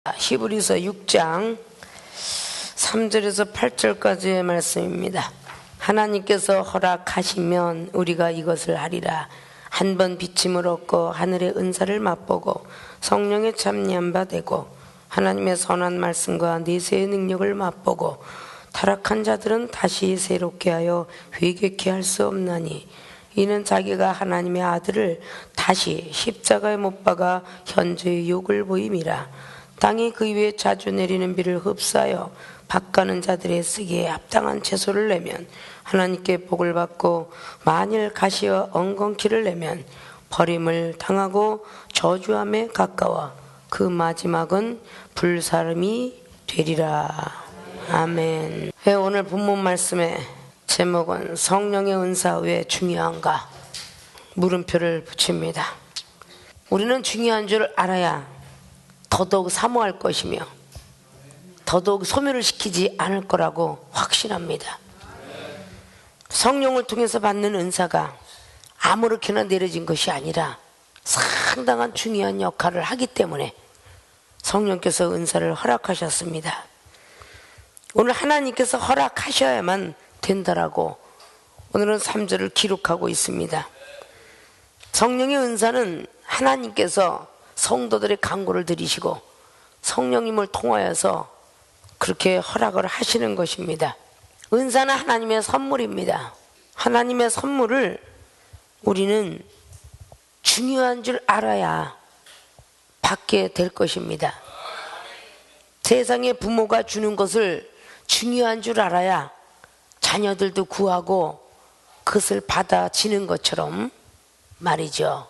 히브리서 6장 3절에서 8절까지의 말씀입니다. 하나님께서 허락하시면 우리가 이것을 하리라. 한 번 비침을 얻고 하늘의 은사를 맛보고 성령의 참여한 바 되고 하나님의 선한 말씀과 내세의 능력을 맛보고 타락한 자들은 다시 새롭게 하여 회개케 할 수 없나니 이는 자기가 하나님의 아들을 다시 십자가에 못 박아 현재의 욕을 보임이라. 땅이 그 위에 자주 내리는 비를 흡수하여 밭가는 자들의 쓰기에 합당한 채소를 내면 하나님께 복을 받고, 만일 가시와 엉겅퀴를 내면 버림을 당하고 저주함에 가까워 그 마지막은 불사름이 되리라. 아멘. 오늘 본문 말씀의 제목은 성령의 은사 왜 중요한가? 물음표를 붙입니다. 우리는 중요한 줄 알아야 더더욱 사모할 것이며 더더욱 소멸을 시키지 않을 거라고 확신합니다. 성령을 통해서 받는 은사가 아무렇게나 내려진 것이 아니라 상당한 중요한 역할을 하기 때문에 성령께서 은사를 허락하셨습니다. 오늘 하나님께서 허락하셔야만 된다라고 오늘은 3절을 기록하고 있습니다. 성령의 은사는 하나님께서 성도들의 간구를 들으시고 성령님을 통하여서 그렇게 허락을 하시는 것입니다. 은사는 하나님의 선물입니다. 하나님의 선물을 우리는 중요한 줄 알아야 받게 될 것입니다. 세상의 부모가 주는 것을 중요한 줄 알아야 자녀들도 구하고 그것을 받아지는 것처럼 말이죠.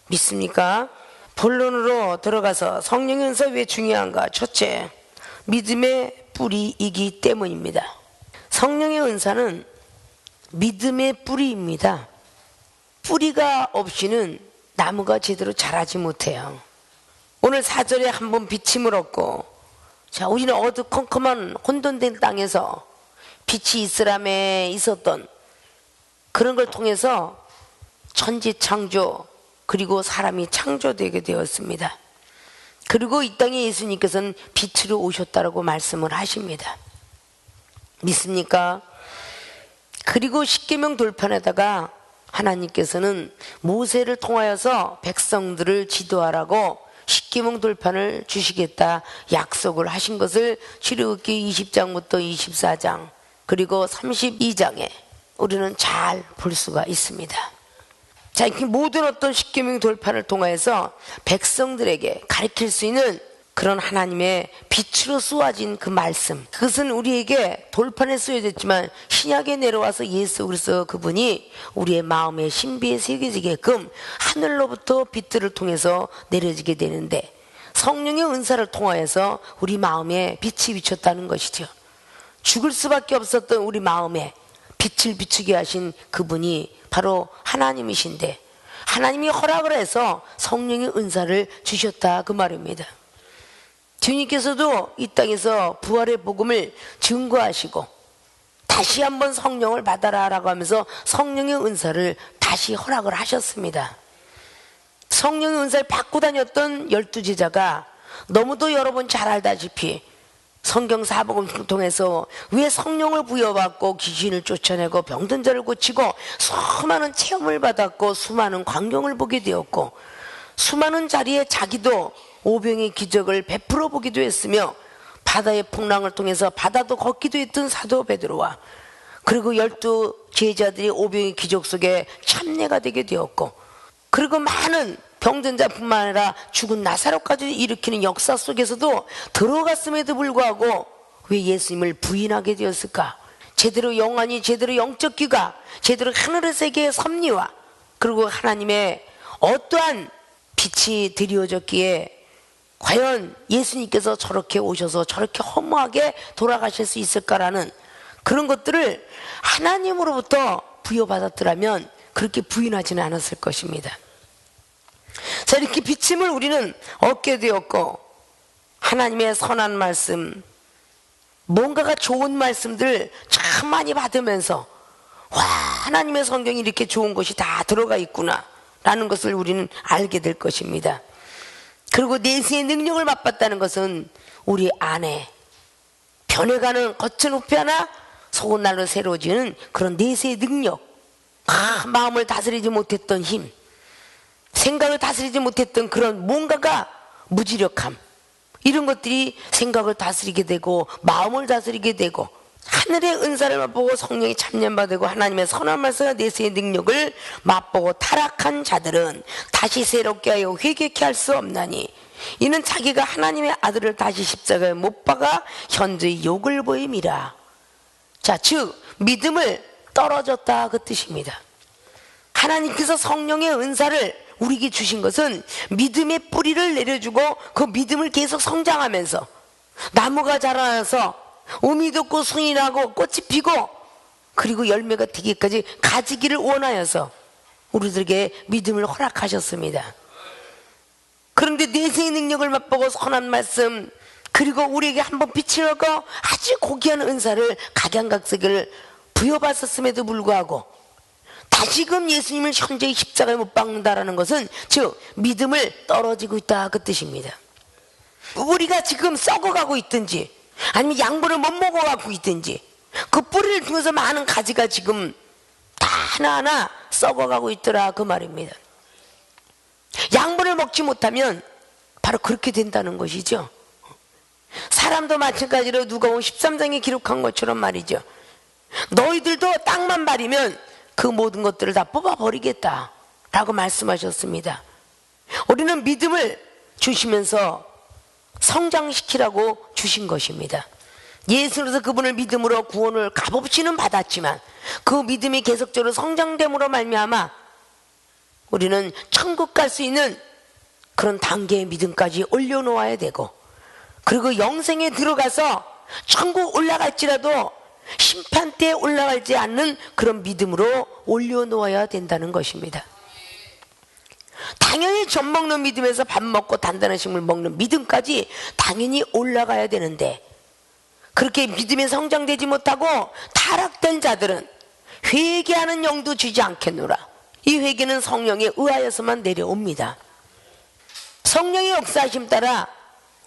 믿습니까? 본론으로 들어가서 성령의 은사 왜 중요한가? 첫째, 믿음의 뿌리이기 때문입니다. 성령의 은사는 믿음의 뿌리입니다. 뿌리가 없이는 나무가 제대로 자라지 못해요. 오늘 4절에 한번 비침을 얻고, 자, 우리는 어두컴컴한 혼돈된 땅에서 빛이 이스라엘에 있었던 그런 걸 통해서 천지창조 그리고 사람이 창조되게 되었습니다. 그리고 이 땅에 예수님께서는 빛으로 오셨다라고 말씀을 하십니다. 믿습니까? 그리고 십계명 돌판에다가 하나님께서는 모세를 통하여서 백성들을 지도하라고 십계명 돌판을 주시겠다 약속을 하신 것을 출애굽기 20장부터 24장 그리고 32장에 우리는 잘 볼 수가 있습니다. 자, 이렇게 모든 어떤 십계명 돌판을 통하여서 백성들에게 가르칠 수 있는 그런 하나님의 빛으로 쏘아진 그 말씀, 그것은 우리에게 돌판에 쏘여졌지만 신약에 내려와서 예수 그리스도 그분이 우리의 마음의 신비에 새겨지게끔 하늘로부터 빛들을 통해서 내려지게 되는데, 성령의 은사를 통하여서 우리 마음에 빛이 비쳤다는 것이죠. 죽을 수밖에 없었던 우리 마음에 빛을 비추게 하신 그분이 바로 하나님이신데, 하나님이 허락을 해서 성령의 은사를 주셨다 그 말입니다. 주님께서도 이 땅에서 부활의 복음을 증거하시고 다시 한번 성령을 받아라 라고 하면서 성령의 은사를 다시 허락을 하셨습니다. 성령의 은사를 받고 다녔던 12 제자가 너무도 여러분 잘 알다시피 성경 사복음을 통해서 왜 성령을 부여받고 귀신을 쫓아내고 병든 자를 고치고 수많은 체험을 받았고 수많은 광경을 보게 되었고 수많은 자리에 자기도 오병의 기적을 베풀어 보기도 했으며 바다의 풍랑을 통해서 바다도 걷기도 했던 사도 베드로와 그리고 12 제자들이 오병의 기적 속에 참례가 되게 되었고, 그리고 많은 병든 자뿐만 아니라 죽은 나사로까지 일으키는 역사 속에서도 들어갔음에도 불구하고 왜 예수님을 부인하게 되었을까? 제대로 영안이, 제대로 영적 귀가, 제대로 하늘의 세계의 섭리와 그리고 하나님의 어떠한 빛이 드리워졌기에 과연 예수님께서 저렇게 오셔서 저렇게 허무하게 돌아가실 수 있을까라는 그런 것들을 하나님으로부터 부여받았더라면 그렇게 부인하지는 않았을 것입니다. 자, 이렇게 비침을 우리는 얻게 되었고, 하나님의 선한 말씀, 뭔가가 좋은 말씀들 참 많이 받으면서 와, 하나님의 성경이 이렇게 좋은 것이 다 들어가 있구나 라는 것을 우리는 알게 될 것입니다. 그리고 내세의 능력을 맛봤다는 것은 우리 안에 변해가는 겉은 후패하나 속은 날로 새로워지는 그런 내세의 능력, 마음을 다스리지 못했던 힘, 생각을 다스리지 못했던 그런 뭔가가 무지력함, 이런 것들이 생각을 다스리게 되고 마음을 다스리게 되고 하늘의 은사를 맛보고 성령이 참념받고 하나님의 선한 말씀과 내세의 능력을 맛보고 타락한 자들은 다시 새롭게 하여 회개케 할 수 없나니 이는 자기가 하나님의 아들을 다시 십자가에 못 박아 현저히 욕을 보임이라. 자, 즉 믿음을 떨어졌다 그 뜻입니다. 하나님께서 성령의 은사를 우리에게 주신 것은 믿음의 뿌리를 내려주고 그 믿음을 계속 성장하면서 나무가 자라나서 우미 돋고 순이 나고 꽃이 피고 그리고 열매가 되기까지 가지기를 원하여서 우리들에게 믿음을 허락하셨습니다. 그런데 내세의 능력을 맛보고 선한 말씀 그리고 우리에게 한번 빛을 얻고 아주 고귀한 은사를 각양각색을 부여받았음에도 불구하고 다시금 예수님을 현재의 십자가에 못 박는다라는 것은 즉 믿음을 떨어지고 있다 그 뜻입니다. 우리가 지금 썩어가고 있든지 아니면 양분을 못 먹어가고 있든지 그 뿌리를 통해서 많은 가지가 지금 다 하나하나 썩어가고 있더라 그 말입니다. 양분을 먹지 못하면 바로 그렇게 된다는 것이죠. 사람도 마찬가지로 누가복음 13장에 기록한 것처럼 말이죠. 너희들도 땅만 바리면 그 모든 것들을 다 뽑아버리겠다 라고 말씀하셨습니다. 우리는 믿음을 주시면서 성장시키라고 주신 것입니다. 예수로서 그분을 믿음으로 구원을 값없이는 받았지만 그 믿음이 계속적으로 성장됨으로 말미암아 우리는 천국 갈 수 있는 그런 단계의 믿음까지 올려놓아야 되고 그리고 영생에 들어가서 천국 올라갈지라도 심판대에 올라가지 않는 그런 믿음으로 올려놓아야 된다는 것입니다. 당연히 젖 먹는 믿음에서 밥 먹고 단단한 식물 먹는 믿음까지 당연히 올라가야 되는데 그렇게 믿음이 성장되지 못하고 타락된 자들은 회개하는 영도 주지 않겠노라. 이 회개는 성령에 의하여서만 내려옵니다. 성령의 역사하심 따라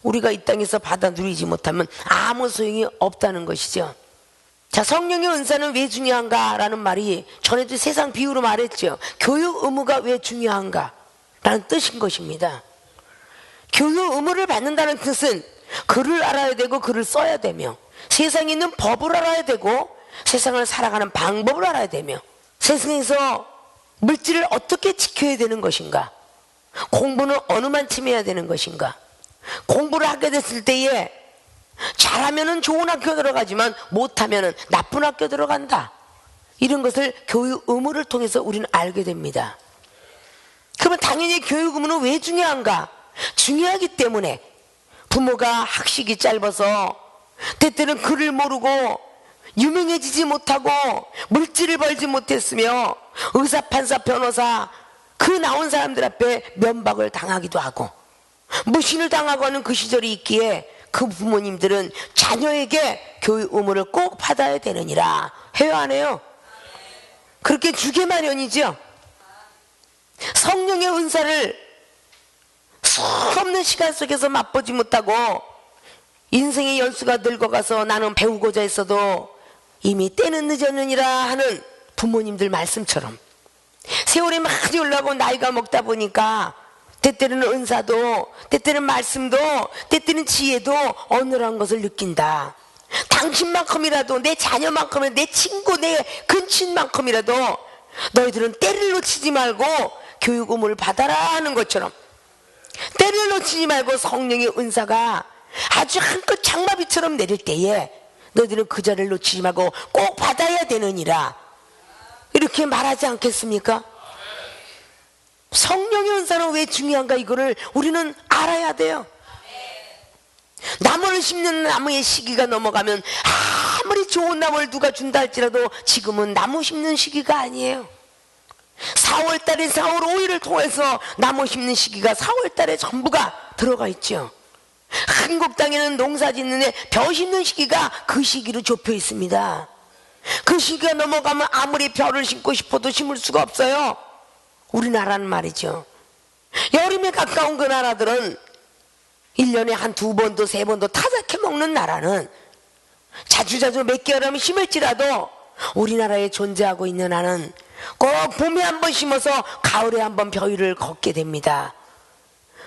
우리가 이 땅에서 받아 누리지 못하면 아무 소용이 없다는 것이죠. 자, 성령의 은사는 왜 중요한가 라는 말이 전에도 세상 비유로 말했죠. 교육 의무가 왜 중요한가 라는 뜻인 것입니다. 교육 의무를 받는다는 뜻은 글을 알아야 되고 글을 써야 되며 세상에 있는 법을 알아야 되고 세상을 살아가는 방법을 알아야 되며 세상에서 물질을 어떻게 지켜야 되는 것인가, 공부는 어느 만큼 해야 되는 것인가, 공부를 하게 됐을 때에 잘하면은 좋은 학교 들어가지만 못하면은 나쁜 학교 들어간다, 이런 것을 교육 의무를 통해서 우리는 알게 됩니다. 그러면 당연히 교육 의무는 왜 중요한가? 중요하기 때문에 부모가 학식이 짧아서 때때는 글을 모르고 유명해지지 못하고 물질을 벌지 못했으며 의사, 판사, 변호사 그 나온 사람들 앞에 면박을 당하기도 하고 무신을 당하고 하는 그 시절이 있기에 그 부모님들은 자녀에게 교육 의무를 꼭 받아야 되느니라 해요, 안 해요? 그렇게 주게 마련이죠. 성령의 은사를 수없는 시간 속에서 맛보지 못하고 인생의 열수가 늙어가서 나는 배우고자 했어도 이미 때는 늦었느니라 하는 부모님들 말씀처럼 세월이 많이 올라가고 나이가 먹다 보니까 때때는 은사도 때때는 말씀도 때때는 지혜도 어느한 것을 느낀다. 당신만큼이라도 내 자녀만큼이라도 내 친구 내 근친만큼이라도 너희들은 때를 놓치지 말고 교육 의무를 받아라 하는 것처럼 때를 놓치지 말고 성령의 은사가 아주 한껏 장마비처럼 내릴 때에 너희들은 그 자리를 놓치지 말고 꼭 받아야 되느니라 이렇게 말하지 않겠습니까? 성령의 은사는 왜 중요한가 이거를 우리는 알아야 돼요. 나무를 심는 나무의 시기가 넘어가면 아무리 좋은 나무를 누가 준다 할지라도 지금은 나무 심는 시기가 아니에요. 4월달에 4월 5일을 통해서 나무 심는 시기가 4월달에 전부가 들어가 있죠. 한국 땅에는 농사 짓는 벼 심는 시기가 그 시기로 좁혀 있습니다. 그 시기가 넘어가면 아무리 벼를 심고 싶어도 심을 수가 없어요. 우리나라는 말이죠. 여름에 가까운 그 나라들은 1년에 한 2번도 3번도 타작해 먹는 나라는 자주자주 몇 개월 하면 심을지라도 우리나라에 존재하고 있는 나는 꼭 봄에 한 번 심어서 가을에 한 번 벼위를 걷게 됩니다.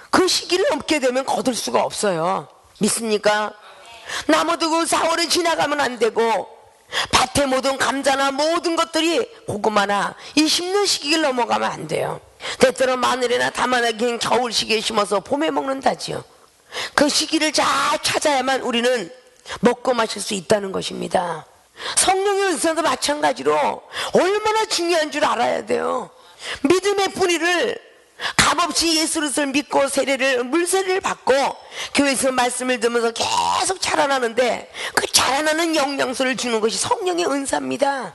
그 시기를 넘게 되면 거둘 수가 없어요. 믿습니까? 나무도 그 4월을 지나가면 안 되고 밭에 모든 감자나 모든 것들이 고구마나 이 심는 시기를 넘어가면 안 돼요. 때때로 마늘이나 다마나 그냥 겨울 시기에 심어서 봄에 먹는다지요. 그 시기를 잘 찾아야만 우리는 먹고 마실 수 있다는 것입니다. 성령의 은사도 마찬가지로 얼마나 중요한 줄 알아야 돼요. 믿음의 뿌리를 값없이 예수 그리스도를 믿고 물세례를 받고 교회에서 말씀을 들으면서 계속 자라나는데 그 자라나는 영양소를 주는 것이 성령의 은사입니다.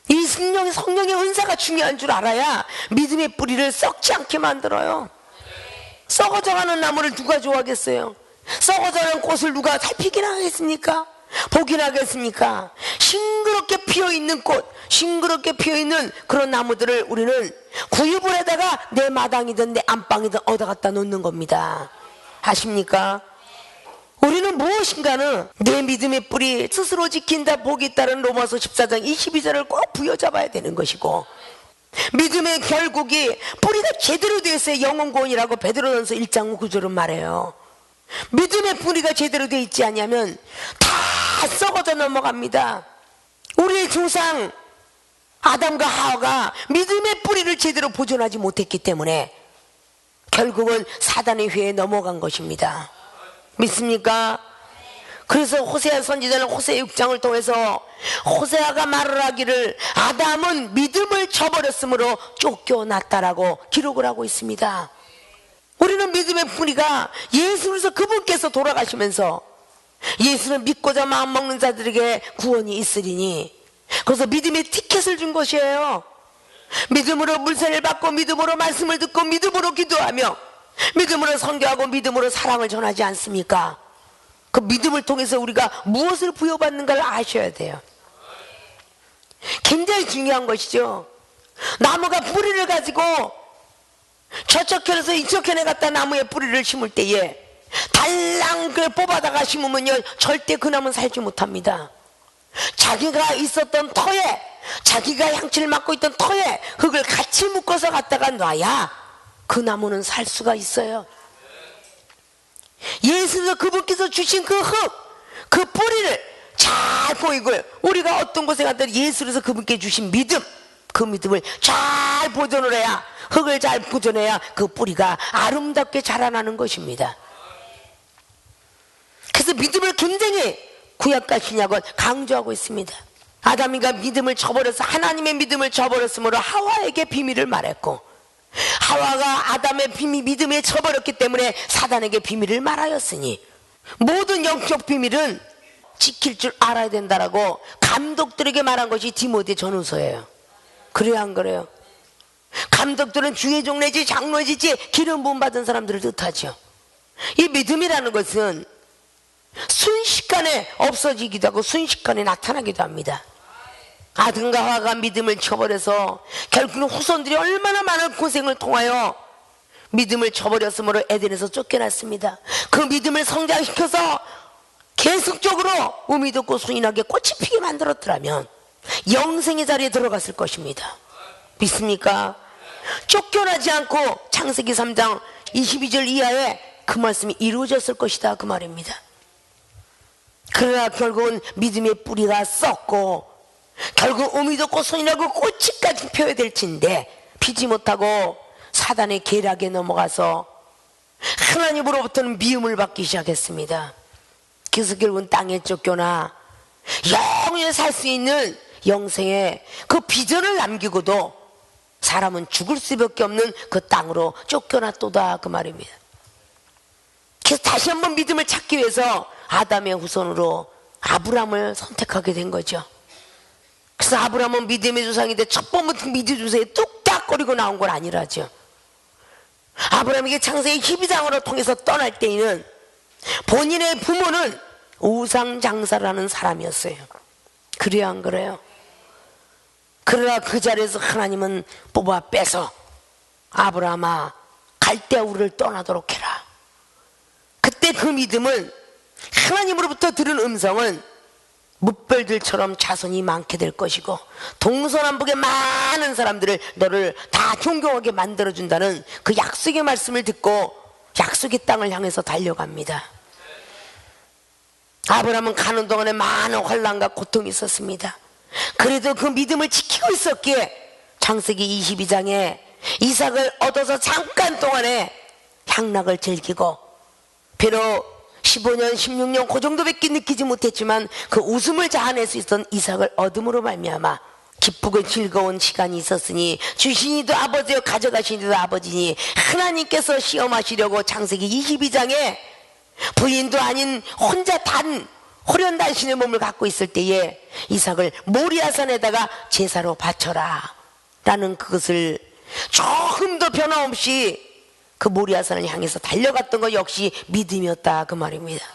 이 성령의 은사가 중요한 줄 알아야 믿음의 뿌리를 썩지 않게 만들어요. 썩어져가는 나무를 누가 좋아하겠어요? 썩어져가는 꽃을 누가 살피기나 하겠습니까? 보기나 하겠습니까? 싱그럽게 피어있는 꽃, 싱그럽게 피어있는 그런 나무들을 우리는 구입을 해다가 내 마당이든 내 안방이든 얻어 갖다 놓는 겁니다. 아십니까? 우리는 무엇인가는 내 믿음의 뿌리 스스로 지킨다 복이 따른 로마서 14장 22절을 꼭 부여잡아야 되는 것이고, 믿음의 결국이 뿌리가 제대로 되어 있어야 영혼구원이라고 베드로전서 1장 9절은 말해요. 믿음의 뿌리가 제대로 되어 있지 않냐면 다 썩어져 넘어갑니다. 우리의 조상 아담과 하와가 믿음의 뿌리를 제대로 보존하지 못했기 때문에 결국은 사단의 회에 넘어간 것입니다. 믿습니까? 그래서 호세아 선지자는 호세아 6장을 통해서 호세아가 말을 하기를 아담은 믿음을 저버렸으므로 쫓겨났다라고 기록을 하고 있습니다. 우리는 믿음의 뿌리가 예수로서 그분께서 돌아가시면서 예수를 믿고자 마음먹는 자들에게 구원이 있으리니, 그래서 믿음의 티켓을 준 것이에요. 믿음으로 물세를 받고 믿음으로 말씀을 듣고 믿음으로 기도하며 믿음으로 선교하고 믿음으로 사랑을 전하지 않습니까? 그 믿음을 통해서 우리가 무엇을 부여받는가를 아셔야 돼요. 굉장히 중요한 것이죠. 나무가 뿌리를 가지고 저쪽 편에서 이쪽 편에 갖다 나무에 뿌리를 심을 때에 달랑 그걸 뽑아다가 심으면요 절대 그 나무는 살지 못합니다. 자기가 있었던 터에, 자기가 향취를 맡고 있던 터에 흙을 같이 묶어서 갖다가 놔야 그 나무는 살 수가 있어요. 예수께서 그분께서 주신 그 흙, 그 뿌리를 잘 보이고, 우리가 어떤 곳에 가든 예수께서 그분께 주신 믿음, 그 믿음을 잘 보존을 해야, 흙을 잘 보존해야 그 뿌리가 아름답게 자라나는 것입니다. 그래서 믿음을 굉장히 구약과 신약은 강조하고 있습니다. 아담이가 믿음을 저버려서 하나님의 믿음을 저버렸으므로 하와에게 비밀을 말했고, 하와가 아담의 믿음에 저버렸기 때문에 사단에게 비밀을 말하였으니, 모든 영적 비밀은 지킬 줄 알아야 된다라고 감독들에게 말한 것이 디모데 전후서예요. 그래요, 안 그래요? 감독들은 주의 종내지 장로지지 기름 부음 받은 사람들을 뜻하죠. 이 믿음이라는 것은 순식간에 없어지기도 하고 순식간에 나타나기도 합니다. 아담과 하와가 믿음을 저버려서 결국은 후손들이 얼마나 많은 고생을 통하여 믿음을 저버렸으므로 에덴에서 쫓겨났습니다. 그 믿음을 성장시켜서 계속적으로 우미 돋고 순인하게 꽃이 피게 만들었더라면 영생의 자리에 들어갔을 것입니다. 믿습니까? 쫓겨나지 않고 창세기 3장 22절 이하에 그 말씀이 이루어졌을 것이다, 그 말입니다. 그러나 결국은 믿음의 뿌리가 썩고 결국 우미 돋고 순인하고 꽃이까지 펴야 될 텐데 피지 못하고 사단의 계략에 넘어가서 하나님으로부터는 미움을 받기 시작했습니다. 그래서 결국은 땅에 쫓겨나 영원히 살 수 있는 영생의 그 비전을 남기고도 사람은 죽을 수밖에 없는 그 땅으로 쫓겨났도다, 그 말입니다. 그래서 다시 한번 믿음을 찾기 위해서 아담의 후손으로 아브람을 선택하게 된 거죠. 그래서 아브람은 믿음의 조상인데 첫 번부터 믿음의 조상에 뚝딱거리고 나온 건 아니라죠. 아브람에게 창세기 12장으로 통해서 떠날 때에는 본인의 부모는 우상장사라는 사람이었어요. 그래요, 안 그래요? 그러나 그 자리에서 하나님은 뽑아 빼서 아브라함아, 갈대아 우리를 떠나도록 해라. 그때 그 믿음은, 하나님으로부터 들은 음성은 뭇별들처럼 자손이 많게 될 것이고 동서남북의 많은 사람들을 너를 다 존경하게 만들어준다는 그 약속의 말씀을 듣고 약속의 땅을 향해서 달려갑니다. 아브라함은 가는 동안에 많은 환난과 고통이 있었습니다. 그래도 그 믿음을 지키고 있었기에 창세기 22장에 이삭을 얻어서 잠깐 동안에 향락을 즐기고, 비록 15년 16년 그 정도밖에 느끼지 못했지만 그 웃음을 자아낼 수 있었던 이삭을 얻음으로 말미암아 기쁘고 즐거운 시간이 있었으니, 주시니도 아버지요 가져가시니도 아버지니 하나님께서 시험하시려고 창세기 22장에 부인도 아닌 혼자 호련단신의 몸을 갖고 있을 때에 이삭을 모리아산에다가 제사로 바쳐라 라는 그것을 조금도 변함없이 그 모리아산을 향해서 달려갔던 것 역시 믿음이었다 그 말입니다.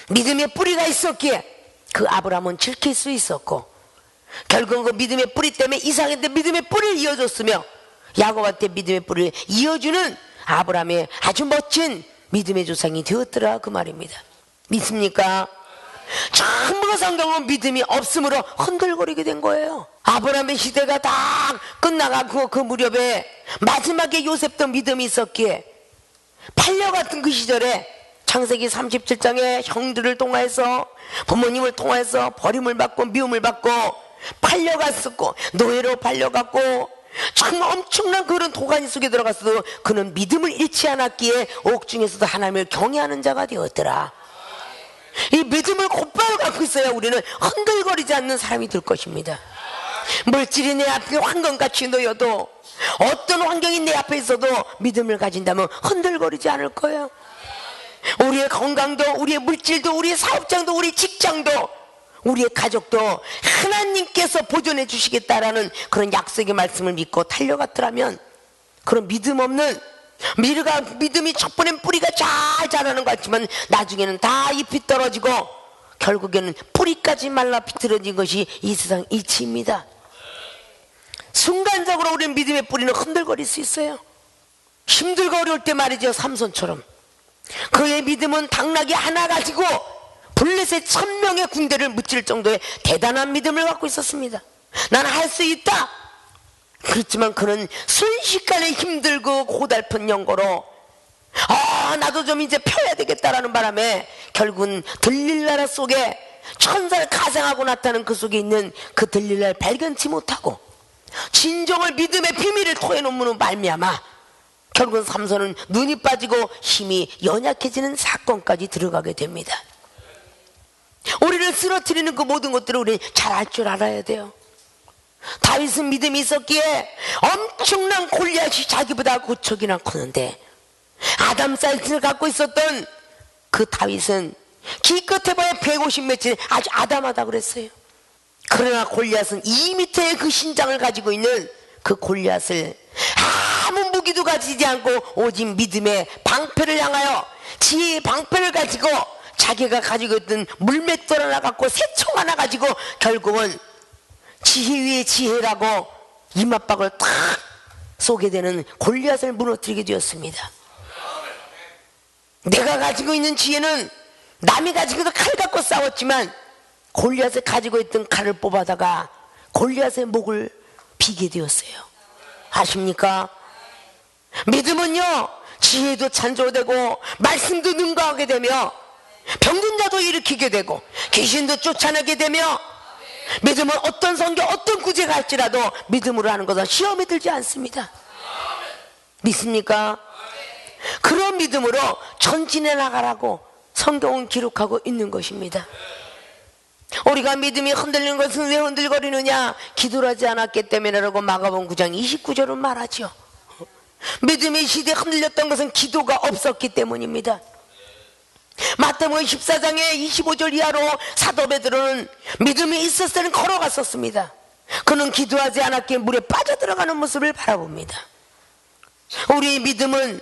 믿음의 뿌리가 있었기에 그 아브라함은 지킬 수 있었고, 결국은 그 믿음의 뿌리 때문에 이삭한테 믿음의 뿌리를 이어줬으며 야곱한테 믿음의 뿌리를 이어주는 아브라함의 아주 멋진 믿음의 조상이 되었더라 그 말입니다. 믿습니까? 전부가 성경은 믿음이 없으므로 흔들거리게 된 거예요. 아브라함의 시대가 다 끝나가고 그 무렵에 마지막에 요셉도 믿음이 있었기에 팔려갔던 그 시절에 창세기 37장에 형들을 통해서 부모님을 통해서 버림을 받고 미움을 받고 팔려갔었고 노예로 팔려갔고 정말 엄청난 그런 도가니 속에 들어갔어도 그는 믿음을 잃지 않았기에 옥중에서도 하나님을 경외하는 자가 되었더라. 이 믿음을 곧바로 갖고 있어야 우리는 흔들거리지 않는 사람이 될 것입니다. 물질이 내 앞에 황금같이 놓여도, 어떤 환경이 내 앞에 있어도 믿음을 가진다면 흔들거리지 않을 거예요. 우리의 건강도, 우리의 물질도, 우리의 사업장도, 우리 직장도, 우리의 가족도 하나님께서 보존해 주시겠다라는 그런 약속의 말씀을 믿고 달려갔더라면, 그런 믿음 없는 믿음이 첫 번엔 뿌리가 잘 자라는 것 같지만 나중에는 다 잎이 떨어지고 결국에는 뿌리까지 말라 비틀어진 것이 이 세상 이치입니다. 순간적으로 우리는 믿음의 뿌리는 흔들거릴 수 있어요. 힘들고 어려울 때 말이죠. 삼손처럼 그의 믿음은 당나귀 하나 가지고 블레셋 1000명의 군대를 무찔 정도의 대단한 믿음을 갖고 있었습니다. 난 할 수 있다. 그렇지만 그는 순식간에 힘들고 고달픈 연고로 나도 좀 이제 펴야 되겠다라는 바람에 결국은 들릴나라 속에 천사를 가상하고 나타난 그 속에 있는 그 들릴나를 발견치 못하고 진정을 믿음의 비밀을 토해놓은 말미암아 결국은 삼손은 눈이 빠지고 힘이 연약해지는 사건까지 들어가게 됩니다. 우리를 쓰러뜨리는 그 모든 것들을 우리는 잘 알 줄 알아야 돼요. 다윗은 믿음이 있었기에 엄청난 골리앗이 자기보다 9척이나 크는데 아담 사이즈를 갖고 있었던 그 다윗은 기껏 해봐야 150m짜리 아주 아담하다 그랬어요. 그러나 골리앗은 2m의 그 신장을 가지고 있는 그 골리앗을 아무 무기도 가지지 않고 오직 믿음의 방패를 향하여 지혜의 방패를 가지고 자기가 가지고 있던 물맷돌 하나 갖고 새총 하나 가지고 결국은 지혜 위에 지혜라고 이맛박을 탁 쏘게 되는 골리앗을 무너뜨리게 되었습니다. 내가 가지고 있는 지혜는 남이 가지고 있는 칼 갖고 싸웠지만 골리앗을 가지고 있던 칼을 뽑아다가 골리앗의 목을 비게 되었어요. 아십니까? 믿음은요 지혜도 찬조되고 말씀도 능가하게 되며 병든 자도 일으키게 되고 귀신도 쫓아내게 되며 믿음은 어떤 성경 어떤 구제가 할지라도 믿음으로 하는 것은 시험에 들지 않습니다. 믿습니까? 그런 믿음으로 전진해 나가라고 성경은 기록하고 있는 것입니다. 우리가 믿음이 흔들리는 것은 왜 흔들거리느냐? 기도를 하지 않았기 때문이라고 마가복음 9장 29절은 말하죠. 믿음의 시대에 흔들렸던 것은 기도가 없었기 때문입니다. 마태복음 14장의 25절 이하로 사도 베드로는 믿음이 있었을 때는 걸어갔었습니다. 그는 기도하지 않았기에 물에 빠져들어가는 모습을 바라봅니다. 우리의 믿음은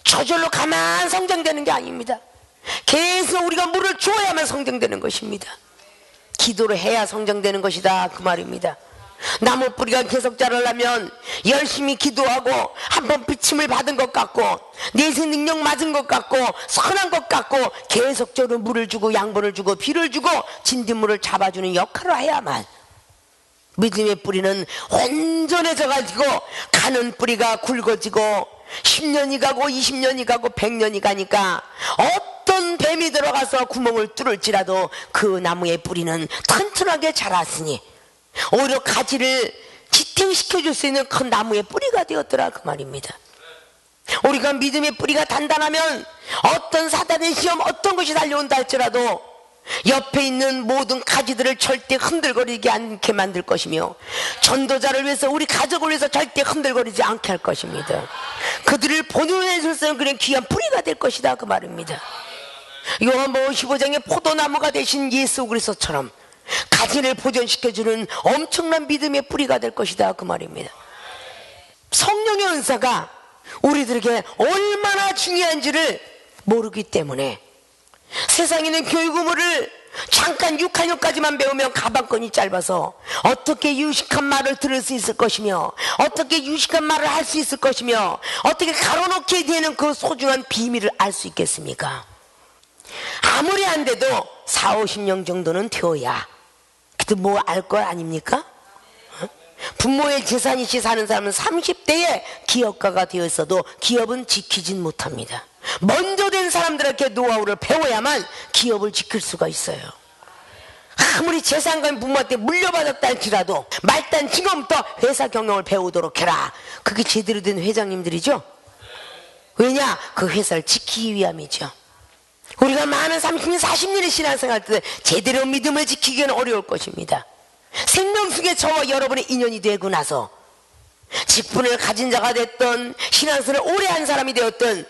저절로 가만 성장되는 게 아닙니다. 계속 우리가 물을 주어야만 성장되는 것입니다. 기도를 해야 성장되는 것이다 그 말입니다. 나무 뿌리가 계속 자라려면 열심히 기도하고 한번 비침을 받은 것 같고 내세 능력 맞은 것 같고 선한 것 같고 계속적으로 물을 주고 양분을 주고 비를 주고 진딧물을 잡아주는 역할을 해야만 믿음의 뿌리는 온전해져 가지고 가는 뿌리가 굵어지고 10년이 가고 20년이 가고 100년이 가니까 어떤 뱀이 들어가서 구멍을 뚫을지라도 그 나무의 뿌리는 튼튼하게 자랐으니 오히려 가지를 지탱시켜 줄 수 있는 큰 나무의 뿌리가 되었더라 그 말입니다. 우리가 믿음의 뿌리가 단단하면 어떤 사단의 시험 어떤 것이 달려온다 할지라도 옆에 있는 모든 가지들을 절대 흔들거리지 않게 만들 것이며 전도자를 위해서 우리 가족을 위해서 절대 흔들거리지 않게 할 것입니다. 그들을 보존해줄 그런 귀한 뿌리가 될 것이다 그 말입니다. 요한복음 15장의 포도나무가 되신 예수 그리스도처럼 가지를 보존시켜주는 엄청난 믿음의 뿌리가 될 것이다 그 말입니다. 성령의 은사가 우리들에게 얼마나 중요한지를 모르기 때문에 세상에 있는 교육 의무를 잠깐 6학년까지만 배우면 가방끈이 짧아서 어떻게 유식한 말을 들을 수 있을 것이며 어떻게 유식한 말을 할 수 있을 것이며 어떻게 가로놓게 되는 그 소중한 비밀을 알 수 있겠습니까? 아무리 안 돼도 4, 50년 정도는 되어야 그래도 뭐 알 거 아닙니까? 부모의 재산이시 사는 사람은 30대에 기업가가 되어 있어도 기업은 지키진 못합니다. 먼저 된 사람들에게 노하우를 배워야만 기업을 지킬 수가 있어요. 아무리 재산가인 부모한테 물려받았다 할지라도 말단 지금부터 회사 경영을 배우도록 해라. 그게 제대로 된 회장님들이죠. 왜냐? 그 회사를 지키기 위함이죠. 우리가 많은 30년 40년의 신앙생활 때 제대로 믿음을 지키기는 어려울 것입니다. 생명수에 저와 여러분의 인연이 되고 나서 직분을 가진 자가 됐던 신앙생활을 오래 한 사람이 되었던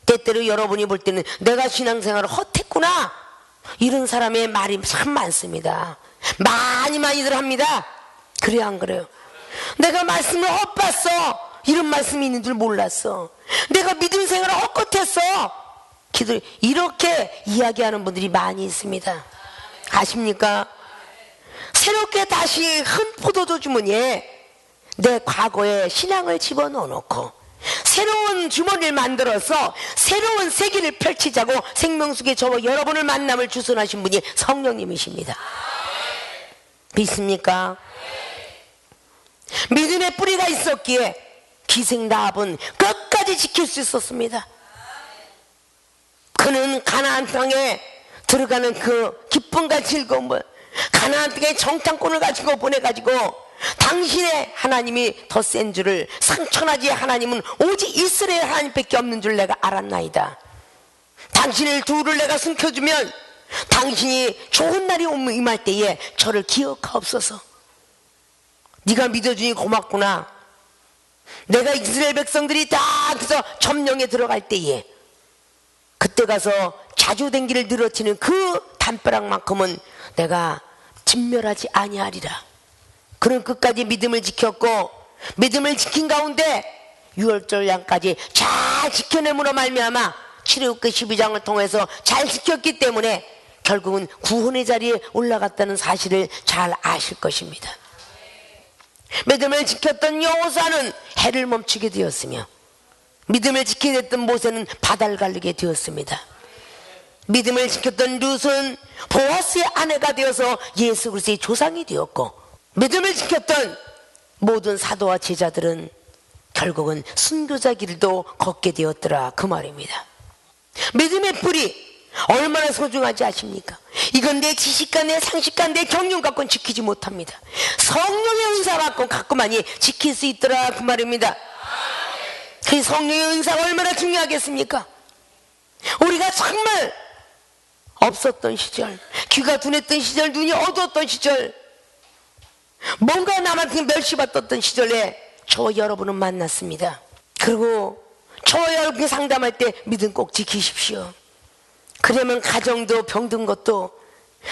때때로 여러분이 볼 때는 내가 신앙생활을 헛했구나 이런 사람의 말이 참 많습니다. 많이들 합니다. 그래요 안 그래요? 내가 말씀을 헛봤어 이런 말씀이 있는 줄 몰랐어. 내가 믿음 생활을 헛것했어 이렇게 이야기하는 분들이 많이 있습니다. 아십니까? 새롭게 다시 큰 포도주 주머니에 내 과거의 신앙을 집어넣어 놓고 새로운 주머니를 만들어서 새로운 세계를 펼치자고 생명수에 저와 여러분을 만남을 주선하신 분이 성령님이십니다. 믿습니까? 믿음의 뿌리가 있었기에 기생라합은 끝까지 지킬 수 있었습니다. 그는 가나안 땅에 들어가는 그 기쁨과 즐거움을 가나안 땅에 정탐꾼을 가지고 보내가지고 당신의 하나님이 더 센 줄을 상천하지의 하나님은 오직 이스라엘 하나님밖에 없는 줄 내가 알았나이다. 당신을 둘을 내가 숨겨주면 당신이 좋은 날이 임할 때에 저를 기억하옵소서. 네가 믿어주니 고맙구나. 내가 이스라엘 백성들이 다 그래서 점령에 들어갈 때에 그때 가서 자주 댕기를 늘어치는 그 담벼락만큼은 내가 진멸하지 아니하리라. 그는 끝까지 믿음을 지켰고 믿음을 지킨 가운데 유월절 양까지 잘 지켜냄으로 말미암아 출애굽기 12장을 통해서 잘 지켰기 때문에 결국은 구원의 자리에 올라갔다는 사실을 잘 아실 것입니다. 믿음을 지켰던 여호수아는 해를 멈추게 되었으며 믿음을 지키게 됐던 모세는 바다를 가르게 되었습니다. 믿음을 지켰던 룻은 보아스의 아내가 되어서 예수 그리스도의 조상이 되었고 믿음을 지켰던 모든 사도와 제자들은 결국은 순교자 길도 걷게 되었더라 그 말입니다. 믿음의 뿌리 얼마나 소중한지 아십니까? 이건 내 지식과 내 상식과 내 경륜 갖고는 지키지 못합니다. 성령의 은사 갖고만이 지킬 수 있더라 그 말입니다. 그 성령의 은사가 얼마나 중요하겠습니까? 우리가 정말 없었던 시절, 귀가 둔했던 시절, 눈이 어두웠던 시절, 뭔가 남한테 멸시받았던 시절에 저와 여러분은 만났습니다. 그리고 저와 여러분이 상담할 때 믿음 꼭 지키십시오. 그러면 가정도 병든 것도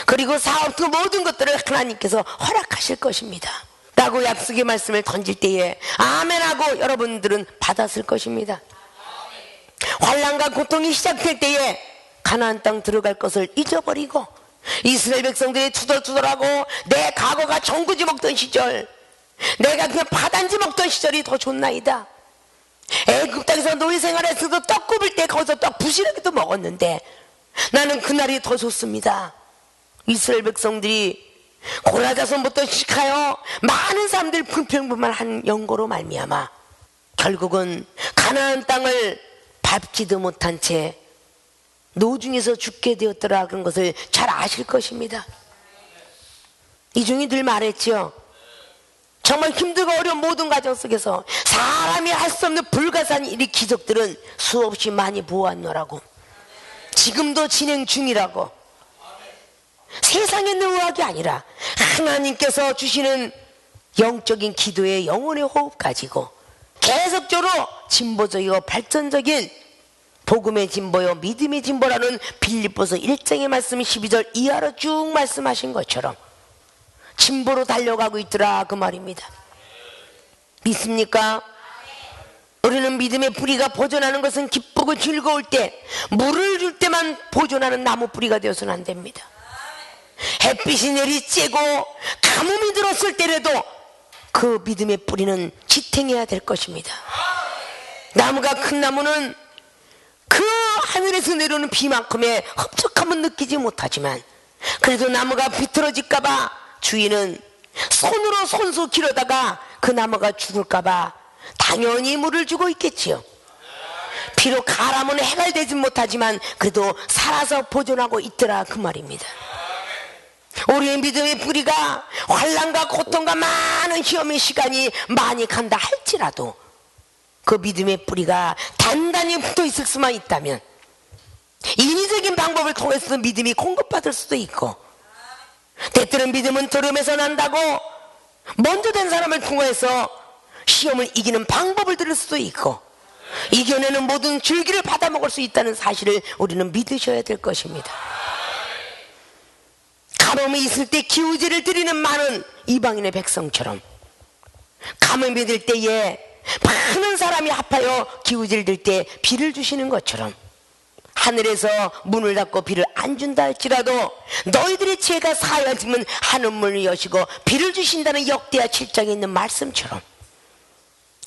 그리고 사업도 모든 것들을 하나님께서 허락하실 것입니다 라고 약속의 말씀을 던질 때에 아멘하고 여러분들은 받았을 것입니다. 환난과 고통이 시작될 때에 가나안 땅 들어갈 것을 잊어버리고 이스라엘 백성들이 투덜투덜하고 내 과거가 정구지 먹던 시절 내가 그냥 파단지 먹던 시절이 더 좋나이다. 애굽 땅에서 노예 생활했어도 떡 굽을 때 거기서 떡 부시러기도 먹었는데 나는 그날이 더 좋습니다. 이스라엘 백성들이 고라자손부터 시작하여 많은 사람들이 불평불만한 연고로 말미암아 결국은 가나안 땅을 밟지도 못한 채 노중에서 죽게 되었더라. 그런 것을 잘 아실 것입니다. 이중이 늘 말했죠. 정말 힘들고 어려운 모든 과정 속에서 사람이 할 수 없는 불가사한 일이 기적들은 수없이 많이 보았노라고. 지금도 진행 중이라고. 세상에 있는 의학이 아니라 하나님께서 주시는 영적인 기도의 영혼의 호흡 가지고 계속적으로 진보적이고 발전적인 복음의 진보요 믿음의 진보라는 빌립보서 1장의 말씀 12절 이하로 쭉 말씀하신 것처럼 진보로 달려가고 있더라 그 말입니다. 믿습니까? 우리는 믿음의 뿌리가 보존하는 것은 기쁘고 즐거울 때 물을 줄 때만 보존하는 나무 뿌리가 되어서는 안 됩니다. 햇빛이 내리쬐고 가뭄이 들었을 때라도 그 믿음의 뿌리는 지탱해야 될 것입니다. 나무가 큰 나무는 그 하늘에서 내려오는 비만큼의 흡족함은 느끼지 못하지만 그래도 나무가 비틀어질까봐 주인은 손으로 손수 길어다가 그 나무가 죽을까봐 당연히 물을 주고 있겠지요. 비록 가라면 해갈되지 못하지만 그래도 살아서 보존하고 있더라 그 말입니다. 우리의 믿음의 뿌리가 환난과 고통과 많은 시험의 시간이 많이 간다 할지라도 그 믿음의 뿌리가 단단히 붙어 있을 수만 있다면 인위적인 방법을 통해서 믿음이 공급받을 수도 있고 때때는 믿음은 들음에서 난다고 먼저 된 사람을 통해서 시험을 이기는 방법을 들을 수도 있고 이겨내는 모든 줄기를 받아먹을 수 있다는 사실을 우리는 믿으셔야 될 것입니다. 가뭄이 있을 때 기우제를 드리는 많은 이방인의 백성처럼 가뭄이 들 때에 많은 사람이 합하여 기우제를 들 때 비를 주시는 것처럼 하늘에서 문을 닫고 비를 안 준다 할지라도 너희들의 죄가 사하여지면 하늘문을 여시고 비를 주신다는 역대하 7장에 있는 말씀처럼